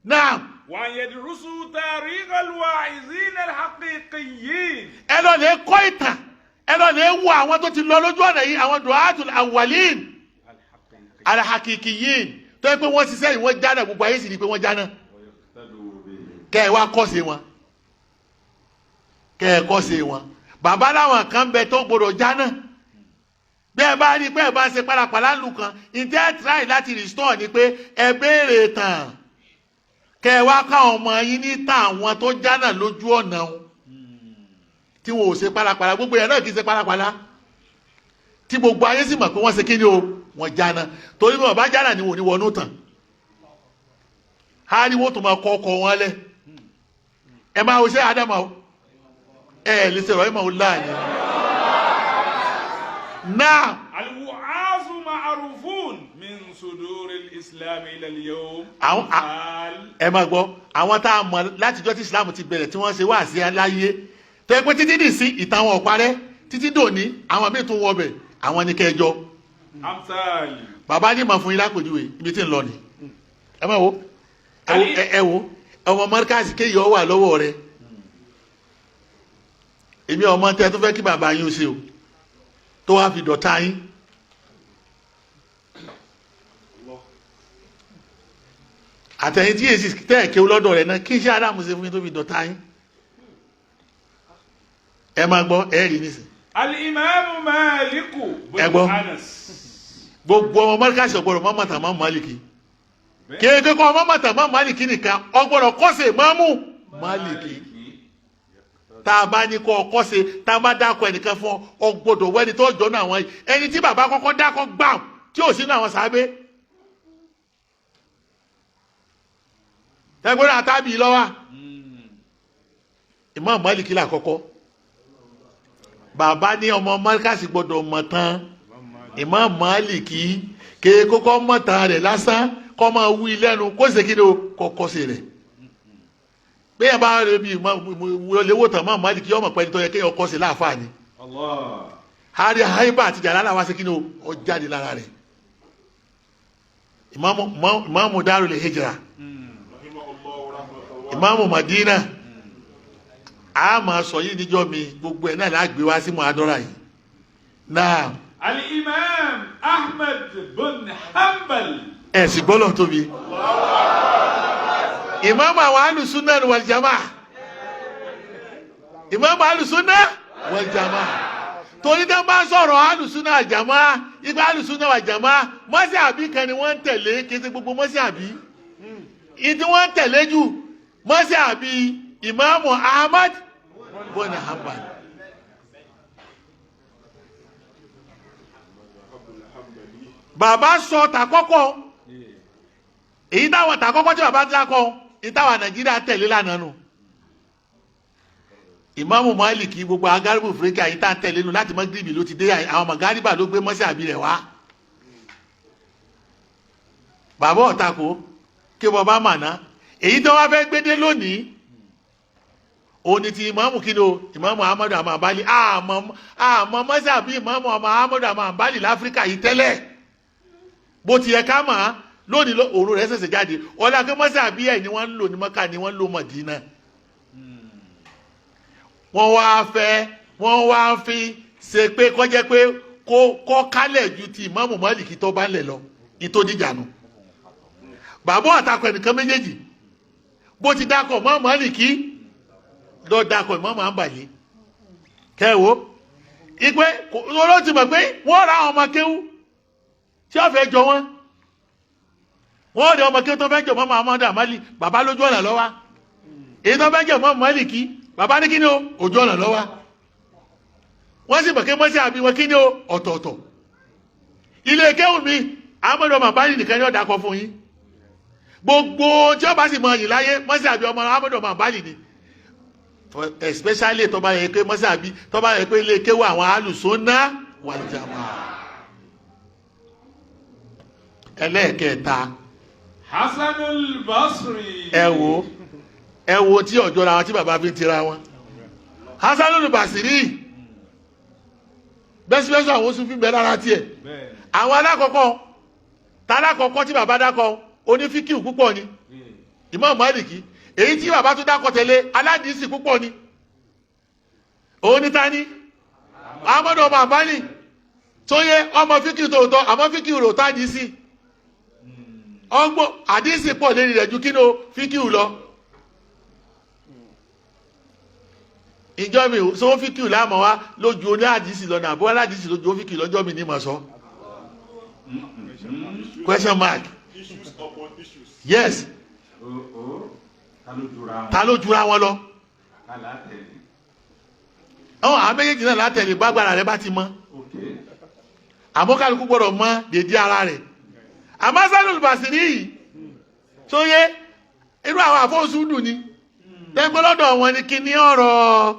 náà. ويدرسوا تاريخ الواعظين الحقيقيين. ẹ lọ lè kọ́ ìtàn ẹ lọ lè wo àwọn tó ti lọ lójú ọ̀nà yìí àwọn du'atul awwalin alhakikiyin tó yẹ pé wọ́n ṣiṣẹ́ yìí wọ́n jáná gbogbo ayé sì ni pé wọ́n jáná kẹ́ ẹ wá kọ́sẹ̀ wọn kẹ́ ẹ kọ́sẹ̀ wọn bàbá láwọn kan bẹ tó gbọdọ̀ jáná bí ẹ bá rí pé ẹ bá ṣe pàlàpàlà lù kan ìtẹ́ tíráì láti restore ni pé ẹ béèrè tàn kẹ́ ẹ wá káwọn ọmọ yín ní tàn àwọn tó jáná lójú ọ̀nà wọn tí wọn ò ṣe pàlàpàlà gbogbo yẹn náà kì í ṣe pàlàpàlà tí gbogbo ayé sì mọ̀ pé wọ́n ṣe kí ni o wọ́n jáná torí bí wọ́n bá jáná ni wọ́n ò ní wọnú tàn á ní wọ́n tó máa kọ́ ọkọ̀ wọn lẹ̀ ẹ máa wo ṣé ádámà o ẹ lè ṣe ìrọ̀lẹ́ mọ̀ ọ́ láàyè náà. الوعاظ معروفون من صدور الإسلام إلى اليوم. ẹ máa gbọ́ àwọn tá a mọ̀ látijọ́ tí Islam ti bẹ̀rẹ̀ tí wọ́n ṣe wá sí aláyé tó yẹ pé títí dì sí ìtàn wọn ò parẹ́ títí dòní àwọn míì tún wọ bẹ̀ àwọn ní kẹjọ. bàbá ní màá fún yín lápòjúwe ibi tí ń lọ ni ẹ máa wo ẹ wo ọmọ mọ́ríkàsì kéyìí ọ wà lọ́wọ́ rẹ èmi ọmọ tẹ tó fẹ́ kí bàbá yín ó ṣe o tó wá fi dọ̀tá yín àtẹ̀yìn tí èsì tẹ́ ẹ̀kẹ́ lọ́dọ̀ rẹ̀ náà kí iṣẹ́ Ádámù ṣe fún yín tó fi dọ̀tá yín ẹ máa gbọ́ ẹ rí nísìn. Al-Imam Maliku bin Anas. gbogbo ọmọ mọ́ríkàsì ọ̀gbọ̀rọ̀ mọ́mọ́tà mọ́ Málìkì kéèké kọ́ mọ́mọ́tà mọ́ Málìkì nìkan ọgbọ̀rọ̀ kọ́sẹ̀ mọ́mú Málìkì tá a bá ní kọ́ ọkọ́ ṣe tá a bá dákọ̀ ẹnìkan fún ọ gbọ́dọ̀ wẹ́ni tó jọ náà wọ́n ẹni tí bàbá kọ́kọ́ dákọ̀ gbà tí ò sínú àwọn sábẹ́ ẹgbẹ́ náà tábì lọ́wọ́ Imam Málìkì là kọ́kọ́ bàbá ní ọmọ mọ́ríkàsì gbọ́dọ̀ mọ̀ tán Imam Málìkì kéé kọ́kọ́ mọ̀ tán rẹ̀ lásán kọ́ máa wí lẹ́nu kó ṣe kí ni o kọ́kọ́ ṣe rẹ̀ bẹ́ẹ̀ bá rẹ̀ bí léwó tàn máa Málìkì ọmọ pẹ́ni tó yẹ kéèyàn kọ́ sí láàfáà ni hari haiba àti jàlálà wá sí kí ni ó jáde lára rẹ̀ Imamu Darul Hijra Imamu Madina a máa sọ yìí níjọ́ mi gbogbo ẹ̀ náà lágbé wá sí muhadara yìí náà. Al-Imam Ahmad bin Hanbal. ẹ̀ sì gbọ́dọ̀ tóbi. Imam àwọn alùsùnà wal jamaa Imam alùsùnà wal jamaa torí dá bá sọ̀rọ̀ alùsùnà wal jamaa ìgbà alùsùnà wal jamaa mọ́sí àbí kan ni wọ́n ń tẹ̀lé kété gbogbo mọ́sí àbí ìdí wọ́n ń tẹ̀lé jù mọ́sí àbí Imam Ahmad bin Hanbal bàbá sọ tàkọ́kọ́ èyí táwọn tàkọ́kọ́ tí bàbá dákọ́ ìtawà Nàìjíríà tẹ̀lé lánàá nù Ìmáàmù Málìkì gbogbo agárìbù fúrẹ́kì àyíká tẹ̀lé nù láti Mágíríbì ló ti dé àwọn màgárìbà ló gbé mọ́sí àbí rẹ̀ wá bàbá ọ̀tàkó kí bàbá màná èyí tó wá fẹ́ gbédé lónìí òní ti Ìmáàmù kí ni o Ìmáàmù Ahmadu Amambali àmọ́ mọ́sí àbí Ìmáàmù Ahmadu Amambali láfíríkà yìí tẹ́lẹ̀ bó ti yẹ ká mà á lónìí òru rẹ̀ ṣẹ̀ṣẹ̀ jáde ọlá kí mọ́sí àbí ẹ̀ ni wọ́n ń lò ní Mọ́kà ni wọ́n ń lò Mọ̀dínà wọ́n wá fi ṣe pé kọjá pé kó kálẹ̀ ju ti Ìmáàmù Málìkì tó bá ń lẹ̀ lọ ìtòdíjànù bàbá àtakọ̀ ẹnìkan méjèèjì bó ti dákọ̀ Ìmáàmù Málìkì lọ dákọ̀ Ìmáàmù Hanbali kẹwò ìpè olóò ti mọ̀ pé wọ́n ra àwọn ọmọ kéwú tí wọ́n fẹ́ jọ wọ́n wọ́n rí ọmọ kí tó fẹ́ jọ mọ́ Muhammad amali bàbá lójú ọ̀nà lọ́wọ́ èyí tó fẹ́ jọ mọ́ Málíkì bàbá ní kí ni o ojú ọ̀nà lọ́wọ́ wọ́n sì bọ̀kẹ́ mọ́sí àbí wọn kí ni o ọ̀tọ̀ọ̀tọ̀ ilé kéwù mi Ahmad ọmọ àbálì nìkan ni ó dákọ̀ fún yín gbogbo tí ó bá sì mọ yìí láyé mọ́sí àbí ọmọ Ahmad ọmọ àbálì ni especially tó bá yẹ pé mọ́sí àbí tó bá yẹ pé ilé kéwù àwọn alùsùnnah wal jamaa. ẹlẹ́ẹ̀kẹta Hasanul Basri. ẹ wo tí ọjọ́ ra wọn tí bàbá fi ń tira wọn Hasanul Basri bẹ́sibẹ́sì àwọn oṣù fi ń bẹ lára tiẹ̀ àwọn alákọ̀ọ́kọ́ tí bàbá dákọ̀ onífíkìú púpọ̀ ni Imam Málíkì èyí tí bàbá tún dákọ̀ tẹ̀lé aládìísì púpọ̀ ni òun ní tani Ahmad ọmọ àbálì tó yẹ ọmọ fíkìú tòótọ́ àmọ́ fíkìú rò tá àdìísì ọgbọ́n àdìísì pọ̀ lérí rẹ̀ ju kínú fíkìú lọ ìjọ mi sọ fíkìú láàmú wa lójú oní àdìísì lọ́nà àbúrò aládìísì lójú fíkìú lọ́jọ́ mi ní mọ̀ sọ. Question mark. Issues upon issues. Yes. Ta ló jura wọn lọ? Àwọn méjèèjì náà látẹ̀lé gbàgbára rẹ bá ti mọ. Àmọ́ kálukú gbọ́dọ̀ mọ dèdí ara rẹ̀. Àmọ́ Hasanul Basri yìí tó yé irú àwọn àfọ́sùdù ni. Tẹ́gbẹ́ lọ́dọ̀ wọn ni kí ni ọ̀rọ̀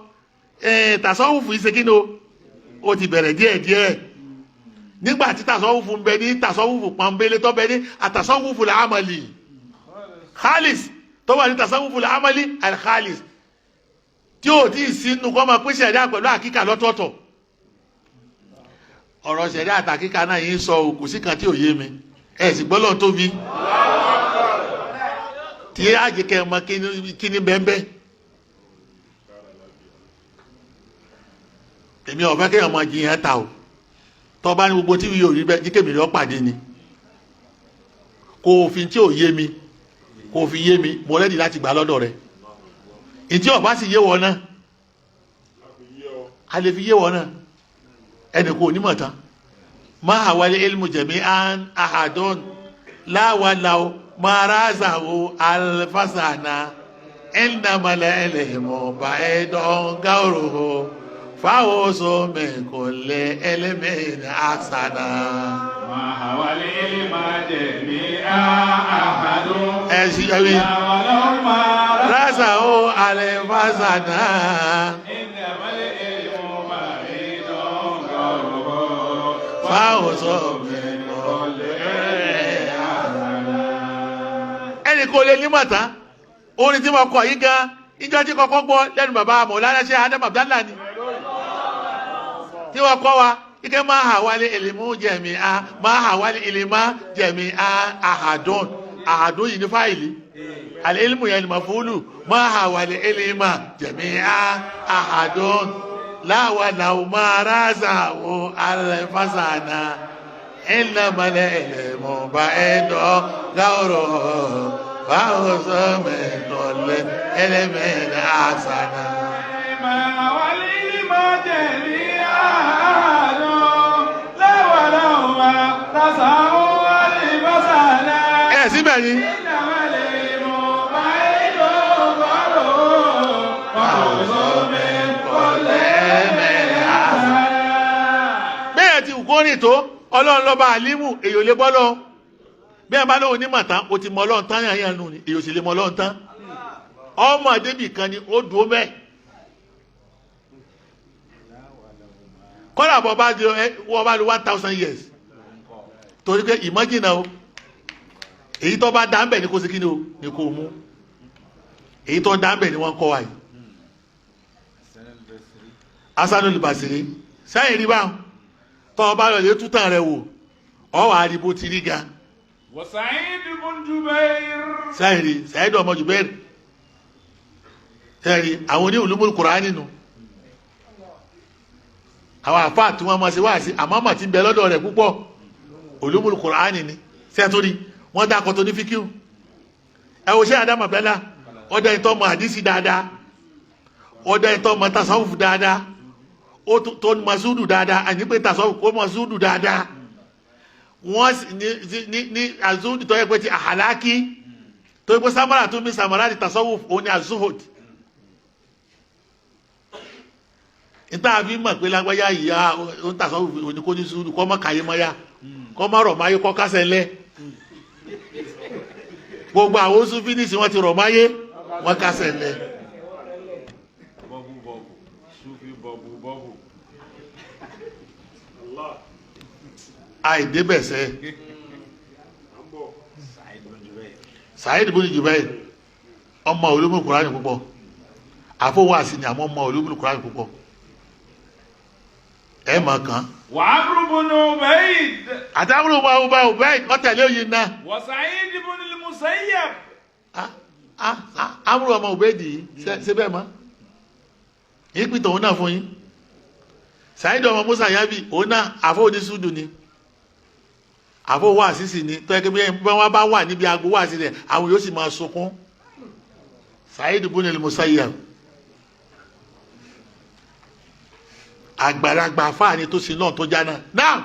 tàṣọ́wùfù ìṣèkínú ó ti bẹ̀rẹ̀ díẹ̀díẹ̀. Nígbà tí tàṣọ́wùfù ń bẹ ní tàṣọ́wùfù pọ̀nbélé tó bẹ ní àtàṣọ́wùfù làámàlì khalis tó wà ní tàṣọ́wùfù làámàlì al-khalis tí ó tí ì sínú kọ́ máa pín ṣẹ̀dá pẹ̀lú àkíkà lọ́tọ̀ọ̀tọ̀ ọ̀rọ̀ ṣẹ̀dá àtàkíkà náà yìí sọ òkú sí kan tí ò yé mi ẹ̀ sì gbọ́lọ̀ tóbi tí àjẹkẹ́ mọ kíní bẹ́ẹ̀ èmi ọ̀fẹ́ kéèyàn máa jiyàn ta o tó bá ní gbogbo tí yóò rí bẹ́ẹ̀ jí kémi lọ́ọ́ pàdé ni kò fi tí ò yé mi kò fi yé mi mo rẹ́dí láti gbà lọ́dọ̀ rẹ̀ ìtí ọ̀bá sì yé wọn náà a lè fi yé wọn náà ẹnì kò ní mọ̀ tán máa wálé ilmu jami'an ahadun láwàláwò máa rázáwò alfasana ẹnìdàmàlẹ̀ ilmu ba'idun gáwòrò fáwọn sọmẹ kò lẹ ẹlẹmẹrin àṣàna. máa wálé ilmu jami'an ahadun. ẹ ṣí ẹwí. rázáwò alfasana. fáwọn sọmẹ kò lẹ ẹni kò lè ní mọ̀tá orin tí mo kọ yìí gan ìjọ tí kọ́kọ́ gbọ́ lẹ́nu bàbá Mọ̀lánà Sheikh Adam Abdallah ni tí wọ́n kọ́ wa ike máa hà wálé ìlímù jẹ̀mí a máa hà wálé ìlímà jẹ̀mí a ahadun ahadun yìí ní fáìlì àlẹ́ ìlímù yẹn ni mafulu máa hà wálé ìlímà jẹ̀mí a ahadun láwàláwò máa rázáwò alẹ́fàṣánà ìlàmàlẹ̀ ìlímù bá ẹ̀dọ́ gáwòrò báwo sọ́mẹ̀ lọ́lẹ̀ ẹlẹ́mẹ̀rin àṣàna. máa wálé ilmu jami'an láwàláwò rázáwò alfasana. ẹ síbẹ̀ ni. bẹ́ẹ̀ ti kórìn tó ọlọ́run lọ́ba àlímù èyí ò lè bọ́ lọ bí ẹ bá lóun ní màtá o ti mọ ọlọ́run tán yàn yàn nù ni èyí ò sì lè mọ ọlọ́run tán ọmọ débì kan ni ó dúró bẹ́ẹ̀ kọ́lá bọ́ bá di wọ́n bá lo 1000 years torí pé ìmọ̀jìnà o èyí tó bá dá ń bẹ̀ ní kó sí kí ni o ní kó mú èyí tó dá ń bẹ̀ ní wọ́n kọ́ wa yìí Hasanul Basri sẹ́yìn rí báwọn tọ́ ọba lọ lè tútàn rẹ̀ wò ọ wà á rí bó ti rí ga. wa Sa'id ibn Jubair. sẹ́yìn rí Sa'id ọmọ Jubair sẹ́yìn rí àwọn oní ulumul Qur'ani nù àwọn àfáà tí wọ́n máa ṣe wá sí àmọ́ mà ti ń bẹ lọ́dọ̀ rẹ̀ púpọ̀ ulumul Qur'ani ni sẹ́túrí wọ́n dá akọ́tọ̀ ní fíkíù ẹ wo ṣé Adam Abdallah ọdẹ ìtọ́ mọ àdísì dáadáa ọdẹ ìtọ́ mọ tasawuf dáadáa ó tó mọ súdù dáadáa àní pé tasawuf kó mọ súdù dáadáa wọ́n ní azuhud tó yẹ pé ti àhàlákì tó yẹ pé samara tó mi samara ti tasawuf òun ni azuhud. Níta àfi mọ̀ pé lágbáyà yìí ó ń tasawuf òní kó ní sùúrù kọ́ mọ́ kàyé mọ́ yá kọ́ mọ́ rọ̀ máyé kọ́ kásẹ̀ lẹ́. Gbogbo àwọn Sufi ní sí wọ́n ti rọ̀ máyé wọ́n kásẹ̀ lẹ́. Bọ́bù Sufi bọ́bù. Àìdébẹ̀sẹ̀ Saheed bin Jubair ọmọ olómìnir Kùránì púpọ̀ àfọwọ́sí ni àmọ́ ọmọ olómìnir Kùránì púpọ̀ ẹ mọ̀ kan. Wa Amru bin Ubayd. Àti Amru bin Ubayd ọ̀tẹ̀lẹ́ òyìn náà. Wa Sa'id bin al-Musayyab. Amru ọmọ Ubayd yìí ṣe bẹ́ẹ̀ mọ́ yìí pìtàn òun náà fún yín. Saheed ọmọ Musayyabi òun náà àfọwọ́dí súdù ni àfọwọ́sí sì ni tó yẹ kí wọ́n bá wà níbi aago wà sílẹ̀ àwọn yóò sì máa sunkún. Sa'id bin al-Musayyab àgbàlagbà fáàní tó sin náà tó jáná náà.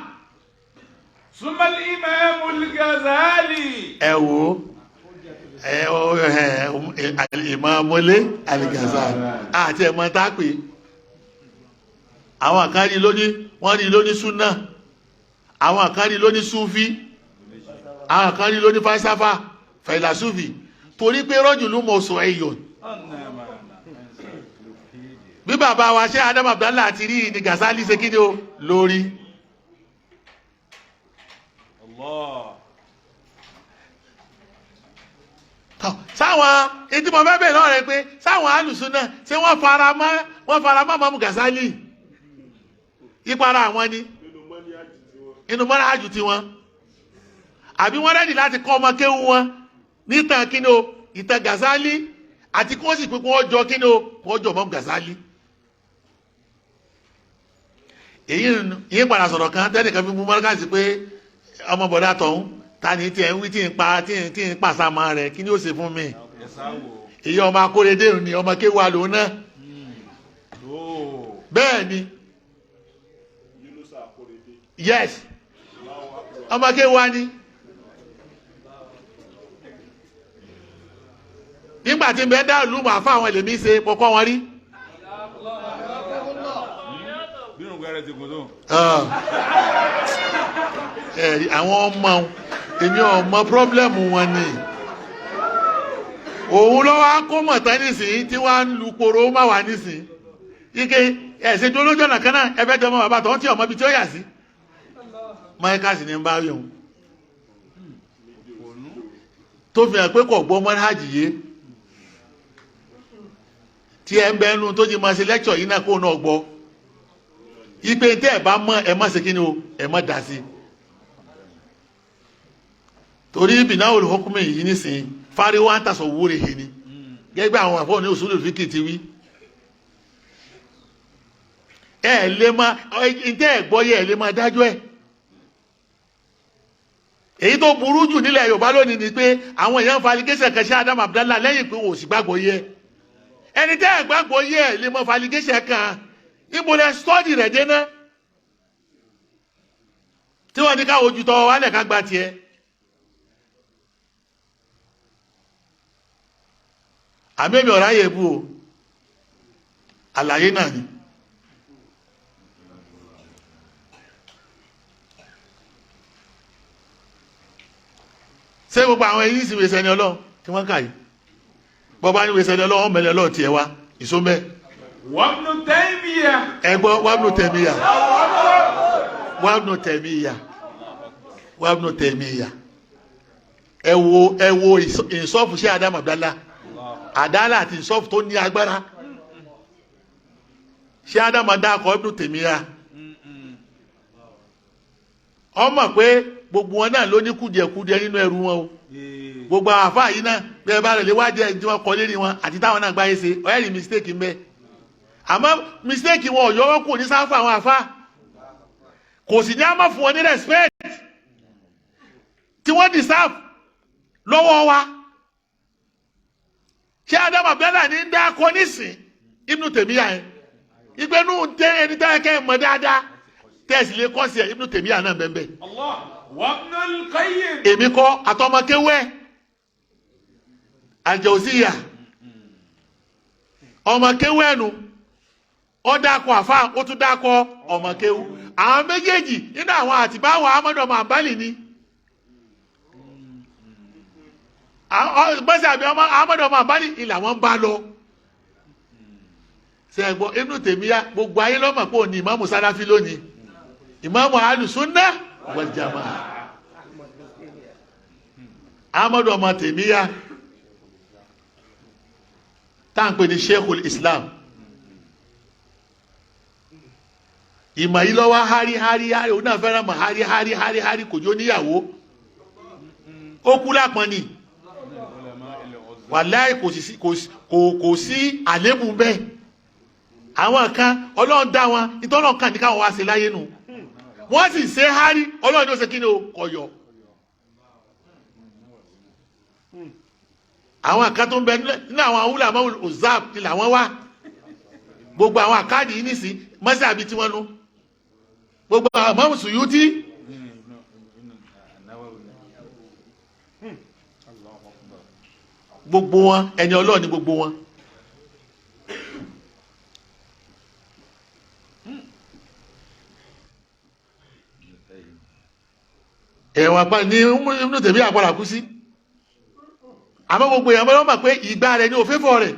Summa al-Imam al-Ghazali. Ẹ wo Imam al-Ghazali àti ẹ̀mọ́ tá a pè àwọn kan rí lóní wọ́n rí lóní súnà àwọn kan rí lóní súfí àwọn kan rí lóní fásáfà fàìlàsúfì torí pé rọ́jùlú mọ̀ sọ ẹ̀yọ̀ bí bàbá wa ṣe Adam Abdallah àti rí ní Ghazali ṣe kíni o lórí. Sáwọn ètí mọ̀ fẹ́ bẹ̀rẹ̀ lọ́rẹ̀ pé sáwọn alùsùn náà ṣé wọ́n fara mọ́ mọ́mú Ghazali ìpara àwọn ni inú mọ́ra àjù tí wọ́n àbí wọ́n rẹ́dì láti kọ́ ọmọ kéwú wọn nítàn kíni o ìtàn Ghazali àti kí wọ́n sì pín kí wọ́n jọ kíni o wọ́n jọ mọ́mú Ghazali. èyí padà sọ̀rọ̀ kan tẹ́nìkan fi mú mọ́rákàsí pé ọmọ bọ̀dá tọ̀hún ta ni tí ẹ̀ ń wí tí ń pàṣàmà rẹ̀ kí ni ó ṣe fún mi. èyí ọmọ akóredé ni ọmọ kéwà lòun náà bẹ́ẹ̀ ni yes ọmọ kéwà ni nígbà tí bẹ́ẹ̀ dá lùmọ̀ àfa àwọn ẹlẹ́mí ṣe kọ́kọ́ wọn rí. Àwọn ọmọ èmi ọmọ pírọ́blẹ́mù wọn ni òun lọ́wọ́ akómọ̀tán nísìnyí tí wọ́n á ń lu koro má wà nísìnyí ike ẹ̀sẹ̀ tó lójú ọ̀nà kan náà ẹ̀fẹ́ jọmọ bàbá tó ń tí ọmọ ibi tí ó yà sí máìkà sì ní bá rí òun tó fi hàn pé kò gbọ́ mọ́nájì yé tí ẹ ń bẹ ẹnu tó jí máa ṣe lẹ́kṣọ̀ yìí náà kó náà gbọ́ ipe tẹ́ ẹ̀ bá mọ́ ẹ má ṣe kí ni o ẹ má dá sí torí bìnà olùhókùnmí yìí nísìnyí fáríwá ń tàṣọ wúre he ni gẹ́gẹ́ àwọn àfọ́ ní òṣùlù fíkì ti wí ẹ lè má ntẹ́ ẹ̀ gbọ́ yẹ ẹ lè má dájọ́ ẹ̀ èyí tó burú jù nílẹ̀ Yorùbá lónìí ni pé àwọn èèyàn ń fa allegation kan ṣe Adam Abdallah lẹ́yìn pé òsì gbàgbọ́ yẹ ẹni tẹ́ ẹ̀ gbàgbọ́ yẹ ẹ lè má fa allegation kan ibo lẹ study rẹ̀ dé náà tí wọ́n ní káwọn ojú tọ́ wálẹ̀ ká gba tiẹ̀ àmẹ́bí ọ̀rá yẹ bú o àlàyé náà ni ṣé gbogbo àwọn èyí sì wèsẹ̀ ní Ọlọ́run tí wọ́n kà yìí bọ́bá ní wèsẹ̀ ní Ọlọ́run mẹ́lẹ̀ Ọlọ́run tiẹ̀ wá ìsómẹ́ Wabnu Taymiyyah. ẹgbọ́ Wabnu Taymiyyah Wabnu Taymiyyah ẹ wo ìsọ́fù sí Adam Abdallah àdáàlà àti ìsọ́fù tó ní agbára sí Adam Abdallah Wabnu Taymiyyah ọmọ pé gbogbo wọn náà ló ní kùdìẹ̀kùdìẹ̀ nínú ẹrù wọn o gbogbo àwọn àfáà yìí náà bẹ́ẹ̀ bá rẹ̀ lè wájẹ́ ẹni tí wọ́n kọ lérí wọn àti táwọn náà gbáyé ṣe ọ̀yẹ́rì mistake ń bẹ àmọ́ mistake wọn ò yọwọ́ kò ní sáfà àwọn àfáà kò sì ní àmọ́ fún wọn ní respect tí wọ́n deserve lọ́wọ́ wa ṣé Adam Abdallah ní dákọ nísìn Ibn Taymiyyah yẹn ìgbẹ́nu ẹni tẹ́ kẹ́ mọ̀ dáadáa tẹ́sí lé kọ́sì ẹ̀ Ibn Taymiyyah náà bẹ́ẹ̀ Allah wa Ibn al-Qayyim. èmi kọ́ àtọmọ Kewu Al-Jawziyya ọmọ Kewu ẹnu ó dákọ̀ àfa ó tún dákọ̀ ọmọ Kewu àwọn méjèèjì nínú àwọn àtibáwọ̀ Ahmadu ọmọ Hanbali ni gbèsè àbí Ahmadu ọmọ Hanbali ilà wọn bá lọ sẹ́gbọ́n Ibn Taymiyyah gbogbo ayé lọ́mọ̀ pé òní ìmáàmù Salafi lónìí ìmáàmù Ahlus-Sunnah wal-Jamā'ah Ahmadu ọmọ Taymiyyah táǹpẹ̀ ní Sheikhul Islam ìmọ̀ yìí lọ́wọ́ hárí òun náà fẹ́ràn mọ̀ hárí kò jó níyàwó ó kú lápọn ni wàláì kò sí àlébù bẹ́ẹ̀ àwọn kan Ọlọ́run dá wọn ìtọ́nà kan ní káwọn wá sí láyé nù wọ́n sì ṣe hárí Ọlọ́run ló ṣe kí ni ó kọyọ àwọn kan tó ń bẹ nínú àwọn awúlà mọ́wùl ozab ni làwọn wá gbogbo àwọn àkáàdì yìí nìsí mọ́sí àbí tí wọ́n nú gbogbo àwọn Imam Suyuti gbogbo wọn ẹni Ọlọ́run ni gbogbo wọn ẹ̀wọ̀n pa ní Ibn Taymiyyah àpàrà kú sí àmọ́ gbogbo èèyàn mọ́ mọ̀ pé ìgbà rẹ̀ ní òféfọ́ rẹ̀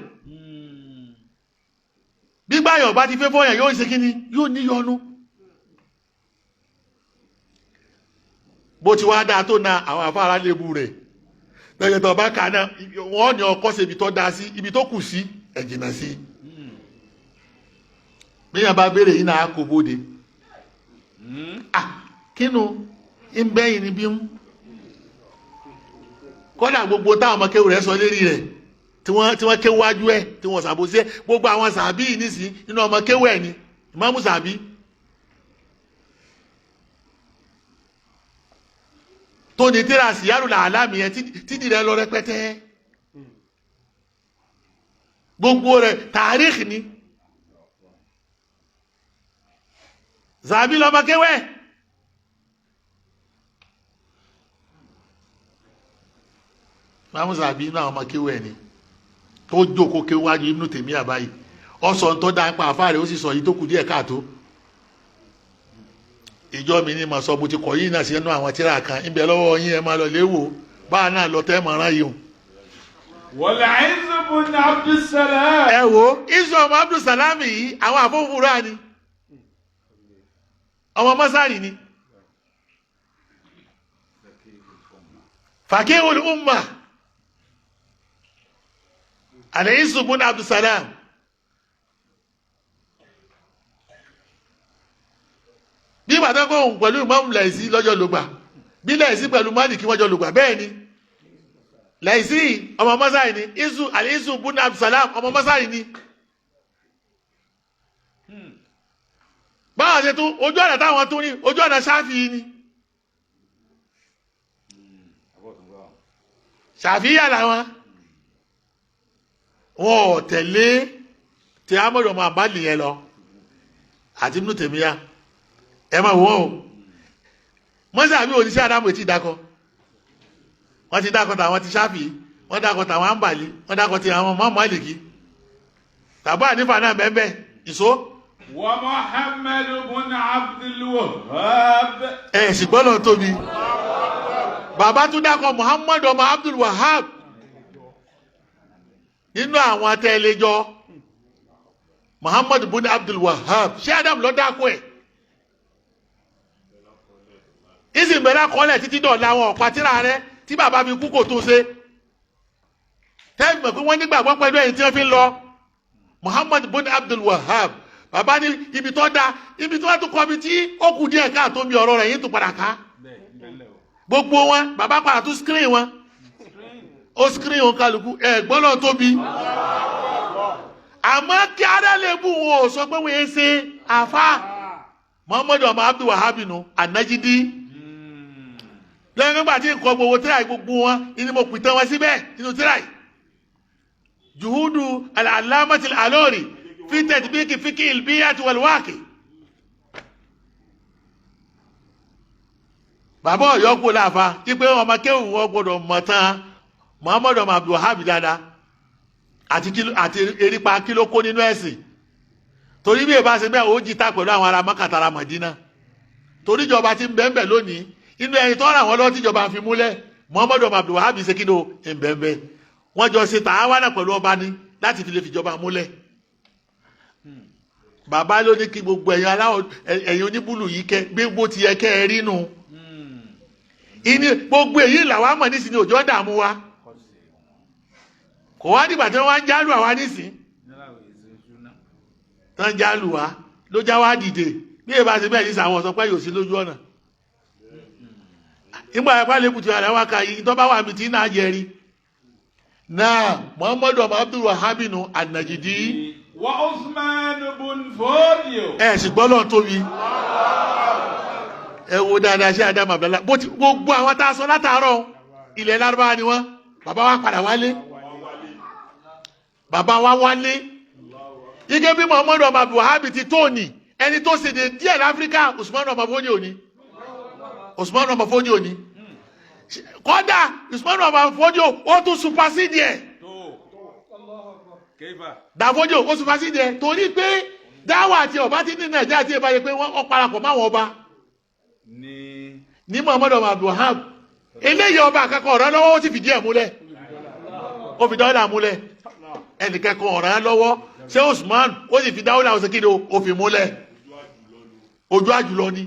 gbígbà yọ̀ bá ti fẹ́fọ́ yẹn yóò ṣe kíni yóò níyọnu bó ti wá dáa tó na àwọn afárá lébu rẹ̀ lẹ́yìn tó bá kà náà wọ́n ní ọkọ́ sí ibi tó dáa sí ibi tó kù sí ẹ̀jìnà sí bíyàn bá béèrè yìí náà kò bóde kínú ń bẹ́yìn ní bí ń kọ́dà gbogbo táwọn ọmọ Kewu rẹ̀ sọ lérí rẹ̀ tí wọ́n ké wájú ẹ̀ tí wọ́n sàbòsí ẹ̀ gbogbo àwọn sàbí yìí nísìn nínú ọmọ Kewu ẹ̀ ni ìmáàmù sàbí tó ní tíra síyárù làlámì yẹn títí rẹ̀ lọ rẹpẹtẹ gbogbo rẹ̀ tàríkì ni sàbí lọ́mọ Kewu ẹ̀ mamusa bí inú àwọn ọmọ Kewu ẹ̀ ni tó jókòó Kewu wájú Ibn Taymiyyah báyìí ọsọ tó dá pa àfáà rẹ̀ ó sì sọ yìí tó kù díẹ̀ káàtó ìjọ mi ní ma sọ mo ti kọ yìí náà sí ẹnu àwọn tíra kan ń bẹ lọ́wọ́ yín ẹ máa lọ léwò báà náà lọ tẹ́ mọ̀ràn yìí. wal-Izz ibn Abdussalam. ẹ wo Izz ọmọ Abdussalam yìí àwọn àfọwọ́fúra ni ọmọ mọ́sárì ni Faqihul Ummah Al-Izz ibn Abdussalam bí ìbàdàn kò hùn pẹ̀lú Imam Laisi lọ́jọ́ lògbà bí Laisi pẹ̀lú Maliki wọ́jọ́ lògbà bẹ́ẹ̀ ni Laisi ọmọ mọ́sáì ni Al-Izz ibn Abdussalam ọmọ mọ́sáì ni báwọn ṣe tún ojú ọ̀nà táwọn tún ní ojú ọ̀nà Ṣáfì ni Ṣàfíyà làwọn wọn ò tẹ̀lé tí Ahmadu ọmọ Hanbali yẹn lọ àti Ibn Taymiyyah ẹ máa wọ́n o mọ́sí àbí oníṣẹ́ Ádámù ti dákọ̀ wọ́n ti dákọ̀ tàwọn ti Ṣáfì wọ́n dákọ̀ tàwọn Hanbali wọ́n dákọ̀ tí àwọn ọmọ Málíkì tàbí ànífà náà bẹ́ẹ̀ ìṣó. wa Muhammad ibn Abdul Wahhab. ṣùgbọ́n lọ tóbi bàbá tún dákọ̀ Muhammad ọmọ Abdul Wahhab nínú àwọn atẹ́lẹ́jọ́ Muhammad ibn Abdul Wahhab ṣé Adam lọ dákọ̀ ẹ̀ ìsìn bẹ̀rẹ̀ kọ́lẹ̀ títí dọ̀la àwọn ọ̀pá tíra rẹ tí bàbá mi kú kò tó ṣe tẹ́lẹ̀ mọ̀ pé wọ́n nígbàgbọ́ pẹ̀lú ẹ̀yìn tí wọ́n fi ń lọ Muhammad ibn Abdul Wahhab bàbá ní ibi tó dá ibi tó wá tó kọ́ mi tí ó kù díẹ̀ káàtó mi ọ̀rọ̀ rẹ̀ yín tó padà ká gbogbo wọn bàbá padà tún screen wọn ó screen wọn kálukú gbọ́dọ̀ tóbi àmọ́ kí ara lè bù wọn ò sọ pé wọ́n yé ṣe àfa Muhammad ọmọ Abdul Wahhab nù An-Najdi lẹ́yìn nígbà tí nǹkan gbogbo tíra gbogbo wọn ni mo pìtàn wọn síbẹ̀ nínú tíra yìí juhudu al-allamati al-Alori fi tadbiqi fiqh al-bi'ah wal-waqi bàbá Ọ̀yọ́ kó láàfa ipe ọmọ Kewu wọn gbọ́dọ̀ mọ̀ tán Muhammadu Abdul Wahab dáadáa àti erípa kí ló kó nínú ẹ̀sìn torí bí èbá ṣe bẹ́ẹ̀ ó jìtá pẹ̀lú àwọn ará Mákàtàrà Mọ̀dínà torí ìjọba ti ń bẹ́ẹ̀ lónìí inú ẹ̀yìn tó ràn wọ́n lọ́wọ́ tíjọba fi múlẹ̀ Muhammadu Abdul Wahab ṣe kí ló ń bẹ́ẹ̀ wọ́n jọ ṣe tààwánà pẹ̀lú ọba ní láti fi lè fìjọba múlẹ̀ bàbá ló ní kí gbogbo ẹ̀yin aláwọ̀ ẹ̀yin oníbùlù yìí kẹ́ gbégbó ti yẹ kẹ́ ẹ rí nu ìní gbogbo èyí làwọn àmọ̀ nísìnyí òjò dààmú wa kò wá dìgbà tí wọ́n wá ń jálù àwa nísìnyí tán jálù wa ló já wá dìde bí èbá ṣe bẹ́ẹ̀ ní sàwọn sọ pé yóò sí lójú ọ̀nà nígbà ẹ̀pá lè kùtù àrẹ wákà yìí tó bá wà mí tí náà jẹ́rí náà Muhammadu Abdul Wahab an-Najdi wa Usman bun Fodio. Ṣùgbọ́n lọ́n tóbi ẹ wo dáadáa ṣe Adam Abdallah bó ti gbogbo àwọn tá a sọ látàárọ̀ ilẹ̀ Lárúbáwá ni wọ́n bàbá wa padà wálé bàbá wa wálé ike bí Muhammadu Abdul Wahab ti tóòní ẹni tó ṣe dé díẹ̀ láfíríkà Usman ọmọ Fodio ni Usman ọmọ Fodio ni kódà Usman ọmọ Fodio ó tún supasídìí ẹ̀ dàfọ́jọ́ ó supasídìí ẹ̀ torí pé dáwà àti ọba tí ní Nàìjíríà àti ìbáyé pé wọ́n parapọ̀ máwọn ọba ní Muhammadu Abdul Wahab eléyìí ọba àkàkọ́ ọ̀rọ̀ lọ́wọ́ ó sì fìdí ẹ̀ múlẹ̀ ó fi dáwọ́dà múlẹ̀ ẹnìkẹ́kọ̀ọ́ ọ̀rọ̀ lọ́wọ́ ṣé Usman ó sì fi dáwọ́dà ọ̀sẹ̀ kí ni ó fi múlẹ̀ ojú àjùlọ ni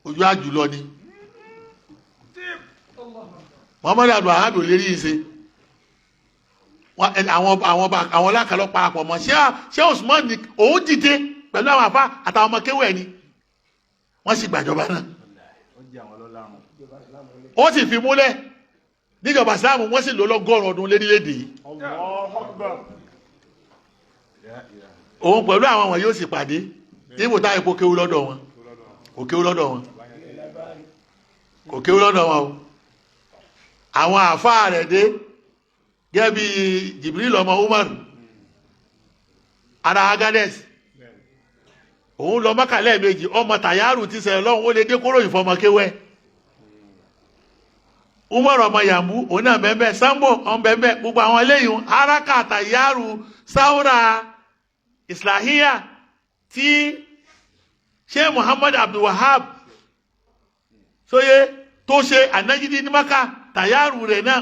ojú àjùlọ ni Muhammadu Abdul Wahab ò lérí ìṣe àwọn ọlákàlọ́ parapọ̀ mọ́ ṣé Usman ni òun dìde pẹ̀lú àwọn àfá àtàwọn ọmọ Kewu ẹ̀ ni wọ́n sì gbàjọba náà ó sì fi múlẹ̀ níjọba Ìsìlámù wọ́n sì lò lọ́gọ́rùn ọdún lérílẹ̀èdè yìí òun pẹ̀lú àwọn wọn yóò sì pàdé níbo táwọn epo Kewu lọ́dọ̀ wọn kò Kewu lọ́dọ̀ wọn kò Kewu lọ́dọ̀ wọn o àwọn àfá rẹ̀ dé gẹ́gẹ́ bí Jibril ọmọ Umar ara Agades òun lọ mọ́kànlẹ́ méjì ọmọ Tàyárù ti sẹ̀rẹ̀ lọ́hùn ó lè dé kóró ìfọmọ Kéwẹ́ Umar ọmọ Yàmbú òun náà bẹ́ẹ̀ Sambo ọmọ bẹ́ẹ̀ gbogbo àwọn eléyìí haraka Tàyárù Saura Islahiyya tí Sheikh Muhammad Abdul Wahab sóyé tó ṣe An-Najdi ní Maka Tàyárù rẹ̀ náà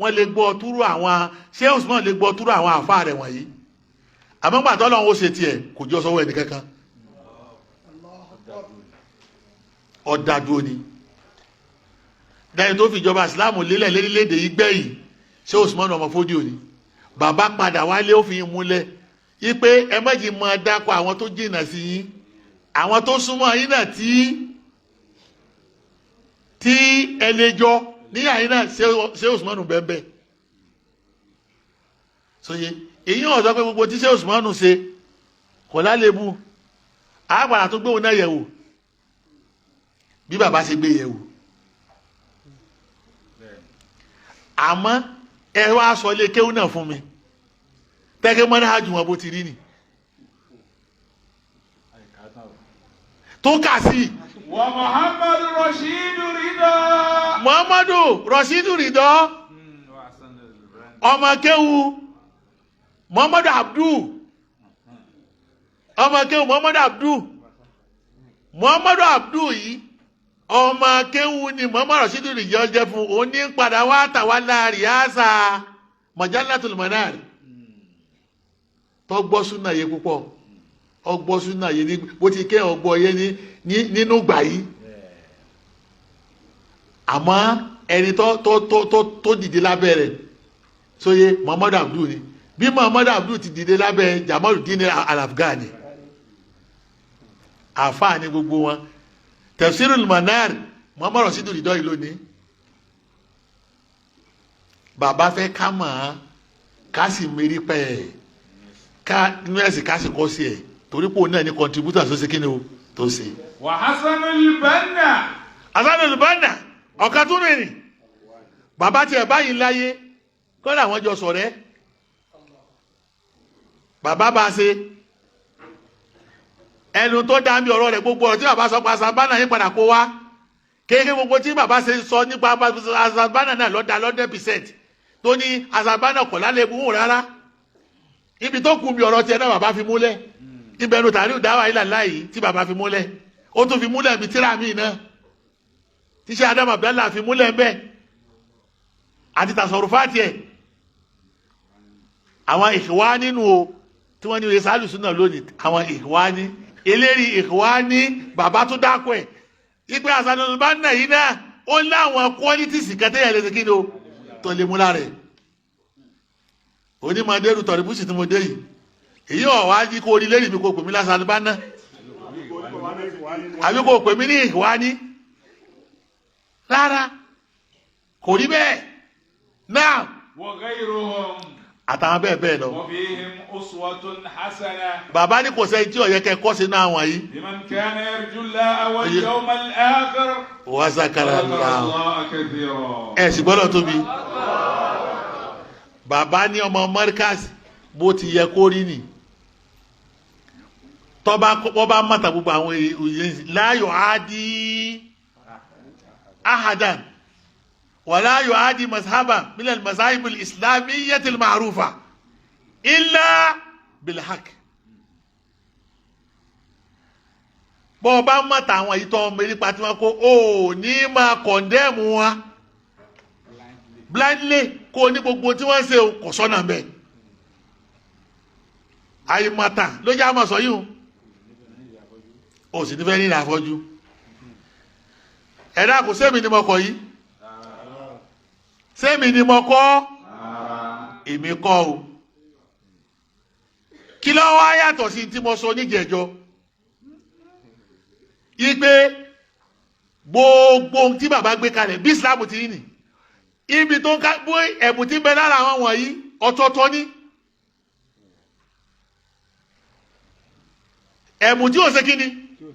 wọ́n lè gbọ́ túrú àwọn Sheikh Usman lè gbọ́ túrú àwọn àfáà rẹ̀ wọ̀nyí àmọ́gbà tọ́lọ́run ó ṣe tiẹ̀ kò jọ sọ́wọ́ ẹni kankan ọ̀dàdúró ni dáyé tó fi ìjọba ìsìláàmù lélẹ̀ lérílẹ̀èdè yìí gbẹ̀yìn Sheikh Usman ọmọ Fodio ni bàbá padà wálé ó fi yín múlẹ̀ yí pé ẹ méjì mọ dákọ̀ àwọn tó jìnnà sí yín àwọn tó súnmọ́ yín náà tí ẹlẹ́jọ́ ní àyín náà Sheikh Usman bẹ́ẹ̀ sóye èyí wọn sọ pé gbogbo tí Sheikh Usman ṣe kò lálébù àgbàrá tó gbé wọn náà yẹ̀wò bí bàbá ṣe gbé yẹ̀wò àmọ́ ẹ wá sọ ilé kéwú náà fún mi tẹ́kẹ́ mọ́ náà jù wọn bó ti rí ni tó kà sí wa Muhammadu Rashidu Ridha Muhammadu Rashidu Ridha ọmọ Kéwú Muhammadu Abdul ọmọ Kéwú Muhammadu Abdul yìí ọmọ Kéwú ni Muhammadu Rashidu Ridha jẹ́ fún òní padà wá tàwálà rìásà Majallatul Manar tó gbọ́ súnà yé púpọ̀ ọgbọ́ súnà yé ní bó ti kẹ́ ọgbọ́ yé nínú gbà yìí àmọ́ ẹni tó dìde lábẹ́ rẹ̀ sóyé Muhammadu Abdul ni bí Muhammadu Abdul ti dìde lábẹ́ Jamaluddin Al-Afghani àfáà ní gbogbo wọn Tafsirul Manar Muhammadu Rashidu Ridha yìí lónìí bàbá fẹ́ ká mọ̀ ọ́n ká sì mérí pẹ́ ẹ̀ ká nínú ẹ̀sìn ká sì kọ́ sí ẹ̀ torí pé òun náà ní contributor tó ṣe kí ni o tó ṣe. wa Hasanul Banna. Hasanul Banna ọ̀kan tó rìn bàbá tiẹ̀ báyìí láyé kọ́lá àwọn jọ sọ̀rẹ́ bàbá bá ṣe ẹnu tó dá mi ọ̀rọ̀ rẹ̀ gbogbo ọ̀rọ̀ tí bàbá sọ pa Hasanul Banna yín padà kó wá kéèké gbogbo tí bàbá ṣe sọ nípa Azabana náà lọ́dà 100% tó ní Azabana kọ̀ lálẹ́ ibùhùn rárá ibi tó kù mi ọ̀rọ̀ tiẹ̀ náà bàbá fi múlẹ̀ ibẹ̀ tàrí ìdáwà ilà láyìí tí bàbá fi múlẹ̀ ó tún fi múlẹ̀ ibi tíra mi náà tíṣẹ́ Adam Abdallah fi múlẹ̀ ń bẹ́ àti tàṣọ̀rùfáàtì ẹ̀ àwọn ìhìwání nù o tí wọ́n ní oye sálùsùn náà lónìí àwọn ìhìwání eléri ìhìwání bàbá tó dákọ̀ ẹ̀ ipe Azabana yìí náà ó láwọn qualities kẹtẹ́yà lè ṣe kí ni o tó lè múlá rẹ̀ onímọ̀dérù tọ̀rìbùsì tí mo dé yìí èyí ọ̀wá jí kó orí lérí mi kò pè mí Azabana àbí kò pè mí ní ìhìwání rárá kò rí bẹ́ẹ̀ náà àtàwọn bẹ́ẹ̀ bẹ́ẹ̀ lọ. bàbá ní kò sẹ́yìn tí ó yẹ kẹ́ kọ́ sínú àwọn yìí. wa zakara Allah ẹ̀ sì gbọ́dọ̀ tóbi. bàbá ní ọmọ Markaz bó ti yẹ kó rí ni tọ́ba mọ́ta gbogbo àwọn èèyàn láyọ̀ á di ahadan ولا يعادي مذهبا من المذاهب الإسلامية المعروفة إلا بالحق bó bá mọ̀ tàwọn ìtọ́ mẹ́rin pàtí wọn kó o ní máa kọ̀ndẹ́mù wọn blindly kó ní gbogbo tí wọ́n ṣe kò sọ́nà bẹ́ẹ̀ àyèmọ̀tà ló jẹ́ àmọ̀ sọ yìí o sì ní fẹ́ nílẹ̀ àfọ́jú ẹ̀dá kò sẹ́mi ni mo kọ̀ yìí sẹ́mi ni mo kọ́ èmi kọ́ o kí ló wá yàtọ̀ sí tí mo sọ níjẹ̀jọ́ yí pé gbogbo tí bàbá gbé kalẹ̀ bí Islam ti ní ibi tó ń ká bó ẹ̀bùn tí ń bẹ lára àwọn wọ̀nyí ọ̀tọ̀ọ̀tọ̀ ní ẹ̀bùn tí ò ṣe kí ni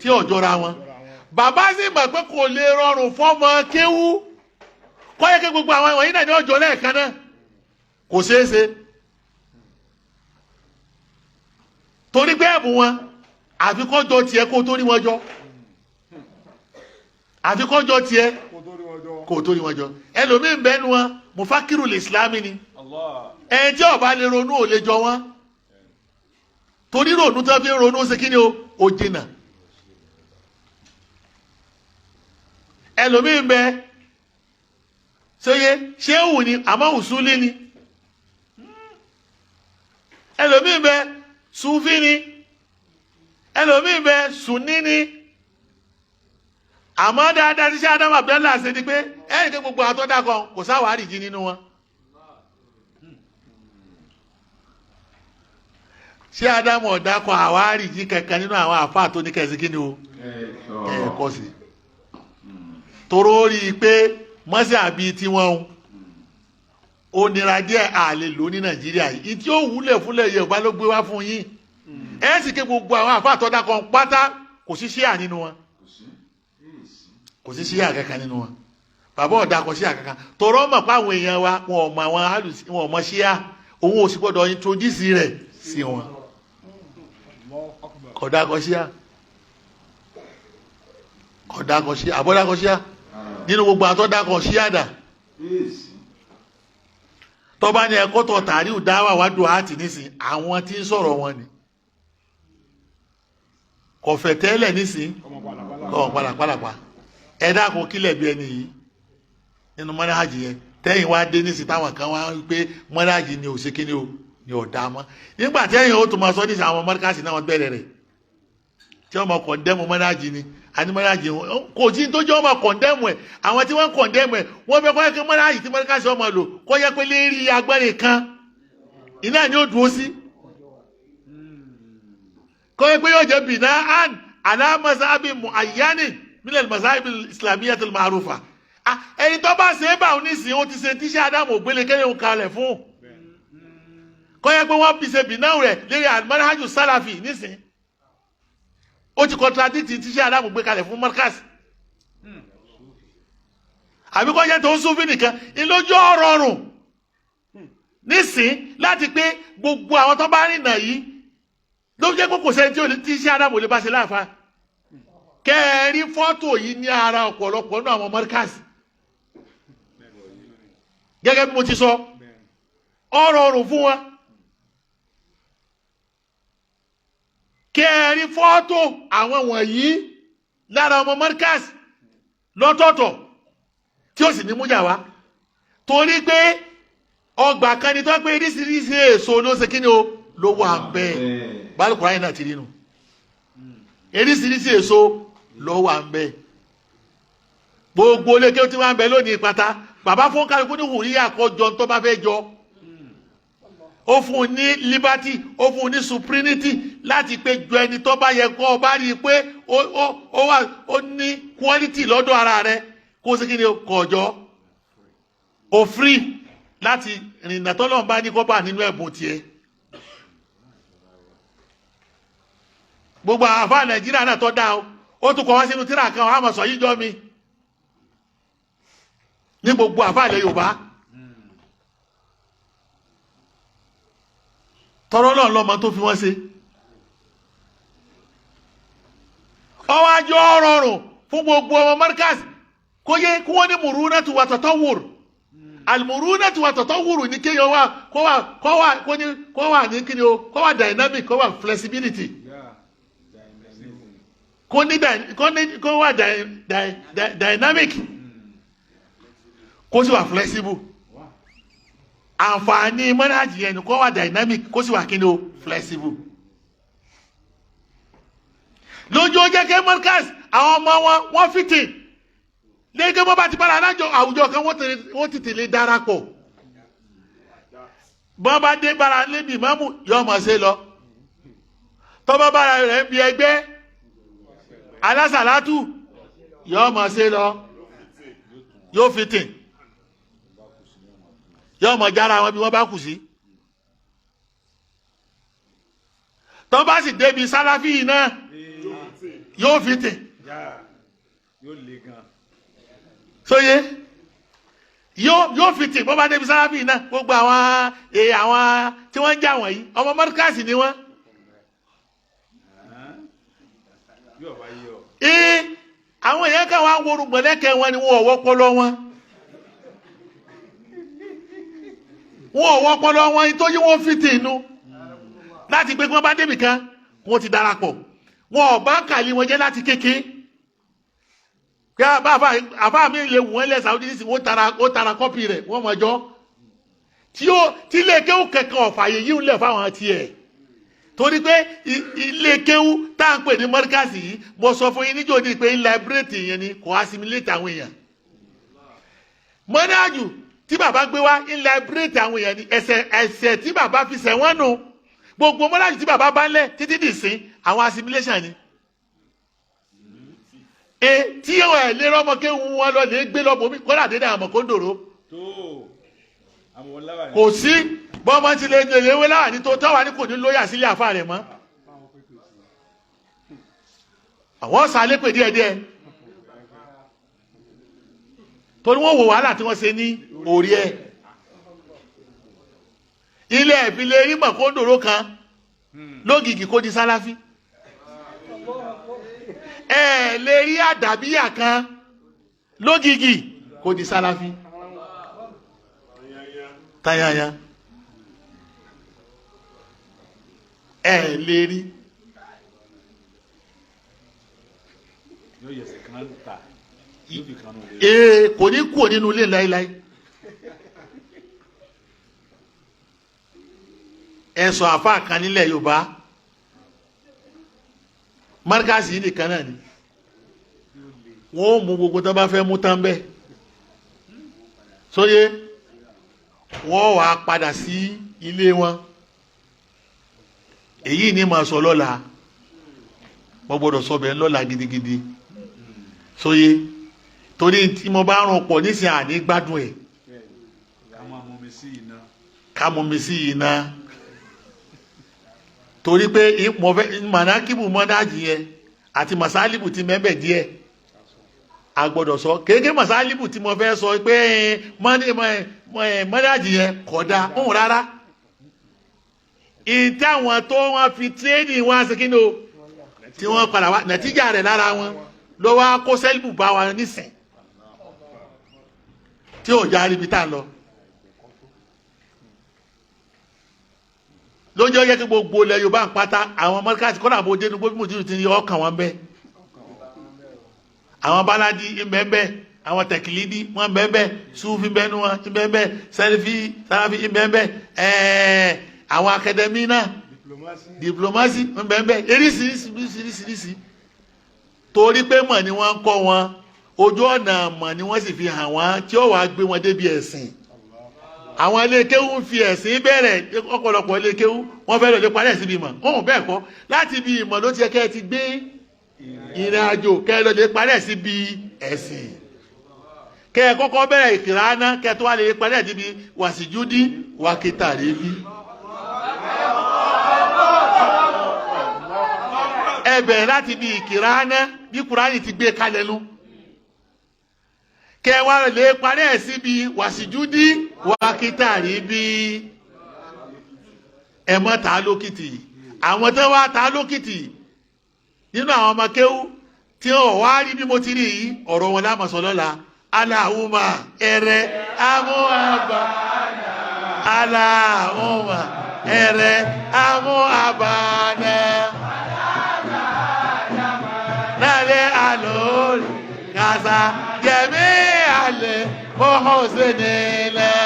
tí ò jọra wọn bàbá sì mọ̀ pé kò lè rọrùn fọ́mọ kéwú kọ́yẹ́ kí gbogbo àwọn ìwọ̀nyí náà ní ọjọ́ lẹ́ẹ̀kan náà kò ṣeéṣe torí pé ẹ̀bùn wọn àfikọ́jọ tiẹ̀ kó tó rí wọn jọ àfikọ́jọ tiẹ̀ kó tó rí wọn jọ ẹlòmíín bẹ́nu wọn mufakiru l'Islami ni ẹni tí ó bá lè ronú ò lè jọ wọn torí ronú tó fi ń ronú ṣe kí ni ó jìnnà ẹlòmíín bẹ́ẹ̀ sóyé ṣéwù ni àmọ́ usuli ni ẹlòmíì bẹ sufi ni ẹlòmíì bẹ sunni ni àmọ́ dáadáa tí Sheikh Adam Abdallah ṣe ni pé ẹ̀yìn kí gbogbo àtọ́dá kan kò sáwárì jí nínú wọn Sheikh Adam ọ̀dá kan àwárí jí kankan nínú àwọn àfáà tó ní kẹsí kí ni o ẹ̀ẹ̀kọ́ sí toró rí i pé mọ́sí àbí tí wọ́n ó nira díẹ̀ àlè lò ní Nàìjíríà yìí tí ó wúlẹ̀ fúnlẹ̀ Yorùbá ló gbé wá fún yín ẹ̀ sì ké gbogbo àwọn àfáà àtọ́dá kan pátá kò sí ṣíà nínú wọn kò sí ṣíà kankan nínú wọn bàbá ọ̀dà kò ṣíà kankan tọrọ mọ̀ pé àwọn èèyàn wa wọn ò mọ àwọn alùsí wọn ò mọ ṣíà òun ò sì gbọ́dọ̀ introduce rẹ̀ sí wọn kódà kò ṣíà kódà kò ṣíà àbọ̀dà kò ṣíà nínú gbogbo àtọ́dá kò ṣíà dà tọ́ba ní ẹ̀kọ́ tó tàrí ìdáwà wádùn àti nísìn àwọn tí ń sọ̀rọ̀ wọn ni kò fẹ̀ tẹ́lẹ̀ nísìn kọ́ pàlàpàlàpà ẹ̀dá kò kílẹ̀ bí ẹni yìí nínú mọ́nájì yẹn tẹ́yìn wá dé nísìn táwọn kan wá pé mọ́nájì ni ò ṣe kí ni ò ní ọ̀dà mọ́ nígbà tẹ́yìn ó tún máa sọ nísìn àwọn mọ́nájì náà wọ́n bẹ̀rẹ̀ rẹ̀ tí wọ́n mọ̀ kọ̀ndẹ́mù mọ́nájì ni àní mọ́nájì kò tí tó jẹ́ ọmọ kọ̀ndẹ́mù ẹ̀ àwọn tí wọ́n kọ̀ndẹ́mù ẹ̀ wọ́n fẹ́ kọ́ yẹ kí mọ́nájì tí mọ́nájì ọmọ lò kọ́ yẹ pé lérí agbẹ́rẹ́ kan iná ni ó dúró sí kọ́ yẹ pé yóò jẹ́ bìnà án alámọ́sábì mu'ayyanin mílẹ̀ masábì islamiyyatil ma'rufa ẹni tó bá ṣe é bá oníṣìí ó ti ṣe tíṣẹ́ Ádámù ògbélé kẹ́lẹ́ òun kalẹ̀ fún kọ́ yẹ pé wọ́n fi ṣe bìnà rẹ̀ lérí al-manhaju salafi nísìnyí ó ti contradict tíṣẹ́ Ádámù gbé kalẹ̀ fún Markaz àbí kọ́ yẹ tó ń súnfì nìkan ìlójú ọ̀rọ̀rùn nísìn láti pé gbogbo àwọn tó bá rìnà yìí ló jẹ́ kókò sẹ́ni tí iṣẹ́ Ádámù lè bá ṣe láàfá kẹ́ẹ̀rí fọ́tò yìí ní ara ọ̀pọ̀lọpọ̀ náà àwọn mọ́ríkàsì gẹ́gẹ́ bí mo ti sọ ọ̀rọ̀ ọ̀rùn fún wọn kẹ́ẹ̀rí fọ́tò àwọn wọ̀nyí lára ọmọ mọ́ríkàsì lọ́tọ̀ọ̀tọ̀ tí ó sì ní mújà wá torí pé ọgbà kan ni tó pé oríṣiríṣi èso ló ṣe kí ni o ló wà bẹ́ẹ̀ bálùkù ráyìn náà ti rí nu oríṣiríṣi èso ló wà bẹ́ẹ̀ gbogbo lékè tí wọ́n ń bẹ lónìí pátá bàbá fún kálukú ní wùrí àkọjọ tó bá fẹ́ jọ ó fún un ní liberty ó fún un ní supremacy láti pé jọ ẹni tó bá yẹ kó o bá rí i pé ó ní quality lọ́dọ̀ ara rẹ kó o sì kí ni kọjọ́ o free láti rìnnà tọ́lọ́run bá ní kó bá nínú ẹ̀bùn tiẹ̀. gbogbo àfáà nàìjíríà náà tó dá ó tún kọ wá sínú tírà kan àmọ̀ sọ yíjọ́ mi ní gbogbo àfáà ilẹ̀ yorùbá tọrọ náà lọ́mọ tó fi wọ́n ṣe. ọwọ́ ajọ́ rọrùn fún gbogbo ọmọ markaz kó yẹ kí wọ́n ní murunatu wa tatawwur almurunatu wa tatawwur ní kéèyàn wà kó wà ní kíni o kó wà dynamic kó wà flexibility kó wà dynamic kó sì wà flexible àǹfààní mọ́nájì yẹn kó wà dynamic kó sì wà kíni o flexible lójú ó jẹ́ kí markaz àwọn ọmọ wọn fìtì lẹ́gẹ́ bọ́ bá ti bára alájọ àwùjọ kan wọ́n ti tẹ̀lé darapọ̀ bọ́ bá dé bára lébi mọ́mù yọ ọmọ ṣe lọ tọ́bọ́ bára rẹ̀ bí ẹgbẹ́ alásàlátù yọ ọmọ ṣe lọ yóò fìtì yọ ọmọ jára wọn bí wọ́n bá kù sí tọ́ bá sì débi sálàfí yìí náà yóò fìtì sóye yóò fìtì bọ́ bá débi sálàfí yìí náà gbogbo àwọn tí wọ́n ń jà wọ̀nyí ọmọ mọ́ríkàsì ni wọ́n. àwọn èèyàn kan wá ń worun gbọ̀lẹ́kẹ̀ wọn ni wọn ò wọ́pọlọ wọn ìtọ́jú wọn fìtì inú láti pé kí wọ́n bá débi kan wọ́n ti darapọ̀ wọn ò bá kàlí wọn jẹ́ láti kékeré kí àbá mi lè wọ́n lẹ̀ Saudi nísìnyí ó tara kọ́pì rẹ̀ wọ́n mọ̀ jọ́ tí ilé kéwù kẹ̀kẹ́ ọ̀fàyè yìí ń lẹ̀ fáwọn tiẹ̀ torí pé ilé kéwù tá à ń pè ní mọ́ríkàsì yìí mo sọ fún yín níjọ́ ní pé ń liberate yẹn ni kò assimilate àwọn èèyàn mọ́nájù tí bàbá gbé wá ń liberate àwọn èèyàn ni ẹ̀ṣẹ̀ tí bàbá fi ṣẹ̀ wọ́n nù gbogbo mọ́nájù tí bàbá bá ń lẹ̀ títí dì sí àwọn assimilation ni tí àwọn ẹ̀lẹ́rọ ọmọ kéwù wọn lọ lè gbé lọ́bọ̀ mi kọ́lá dédé àmọ̀ kó ń dòrò kò sí bọ́mọ ti lè léwé láwà ní tó tọ́wà ní kò ní lóyà sílé àfáà rẹ̀ mọ́ àwọn sàálé pè díẹ̀díẹ̀ torí wọ́n wò wàhálà tí wọ́n ṣe ní orí ẹ̀ ilé ìfilé rí mọ̀ kó ń dòrò kan lógìgì kó di sálàfí lè rí àdàbíyà kan lógìgì kó di sálàfí tayaya lè rí kò ní kúrò nínú ilé láíláí ẹ̀sọ̀ àfáà kan nílẹ̀ Yorùbá markaz yìí nìkan náà ni wọ́n mú gbogbo tó bá fẹ́ mú tán bẹ́ẹ̀ sóyé wọ́n wà padà sí ilé wọn èyí ni màá sọ lọ́la mo gbọ́dọ̀ sọ bẹ́ẹ̀ lọ́la gidigidi sóyé torí tí mo bá rún pọ̀ nísìnyí àní gbádùn ẹ̀ ká mú mi sí iná torí pé mọ̀nákìbù mọ́dájì yẹn àti màsálìbù ti mẹ́bẹ̀ díẹ̀ a gbọ́dọ̀ sọ kéèké màsálìbù tí mo fẹ́ sọ pé mọ́dájì yẹn kódà ń rárá ìtàwọn tó wọ́n fi tírénì wọn sí kí ni o tí wọ́n padà wá nàtíjà rẹ̀ lára wọn ló wá kó sẹ́lìmù bá wa nísìn tí ò já ríbi tá lọ lóúnjẹ yẹ kí gbogbo ilẹ̀ Yorùbá ń pátá àwọn mọ́ríkàtì kọ́nà àbò dénú gbogbo mùtírù ti ní ọkàn wọn bẹ́ẹ̀ àwọn báládì ìbẹ́ẹ̀bẹ́ àwọn tẹ̀kìlídì wọn bẹ́ẹ̀bẹ́ súfì bẹ́ẹ̀nu wọn ìbẹ́ẹ̀bẹ́ sẹ́lifì sáráfì ìbẹ́ẹ̀bẹ́ àwọn akadẹ́mì náà diplomasi wọn bẹ́ẹ̀bẹ́ eríṣiríṣiríṣiríṣi torí pé mọ̀ ni wọ́n ń kọ́ wọn ojú ọ̀nà mọ̀ ni wọ́n sì fi hàn wọ́n tí ó wàá gbé wọn débi ẹ̀sìn àwọn iléekéwú ń fi ẹ̀sìn bẹ̀rẹ̀ ọ̀pọ̀lọpọ̀ iléekéwú wọ́n fẹ́ lọ lè parí ẹ̀sìn bí ìmọ̀ ọ̀hún bẹ́ẹ̀ kọ́ láti bí ìmọ̀ ló ti yẹ kẹ́ ẹ ti gbé ìrìn àjò kẹ́ ẹ lọ lè parí ẹ̀sìn bí ẹ̀sìn kẹ́ ẹ kọ́kọ́ bẹ̀rẹ̀ ìkìláná kẹ́ ẹ tó wà lè parí ẹ̀sìn bí wàsíjúdí wàkítàrẹ́bí ẹ bẹ̀rẹ̀ láti bí ìkìláná bí Kùránì ti gbé kalẹ̀ lu kẹwàá lè parí ẹ̀ síbi wàsíjúdí wàkítàrẹ́bí ẹ mọ́ ta lókìtì àwọn tó wá ta lókìtì nínú àwọn ọmọ kéwú tí ó wá rí bí mo ti rí yìí ọ̀rọ̀ wọn lámọ̀sán lọ́la aláhùnmá ẹrẹ amóhàbá aláhùnmá ẹrẹ amóhàbáná lálẹ́ àlórí kàṣà jẹ̀mí àlẹ́ mọ́hóṣẹ́nìlẹ̀.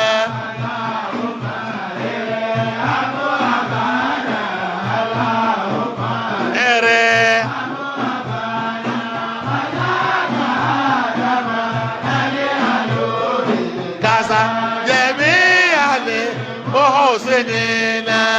Casa, Yemi Ale, oh, Senina.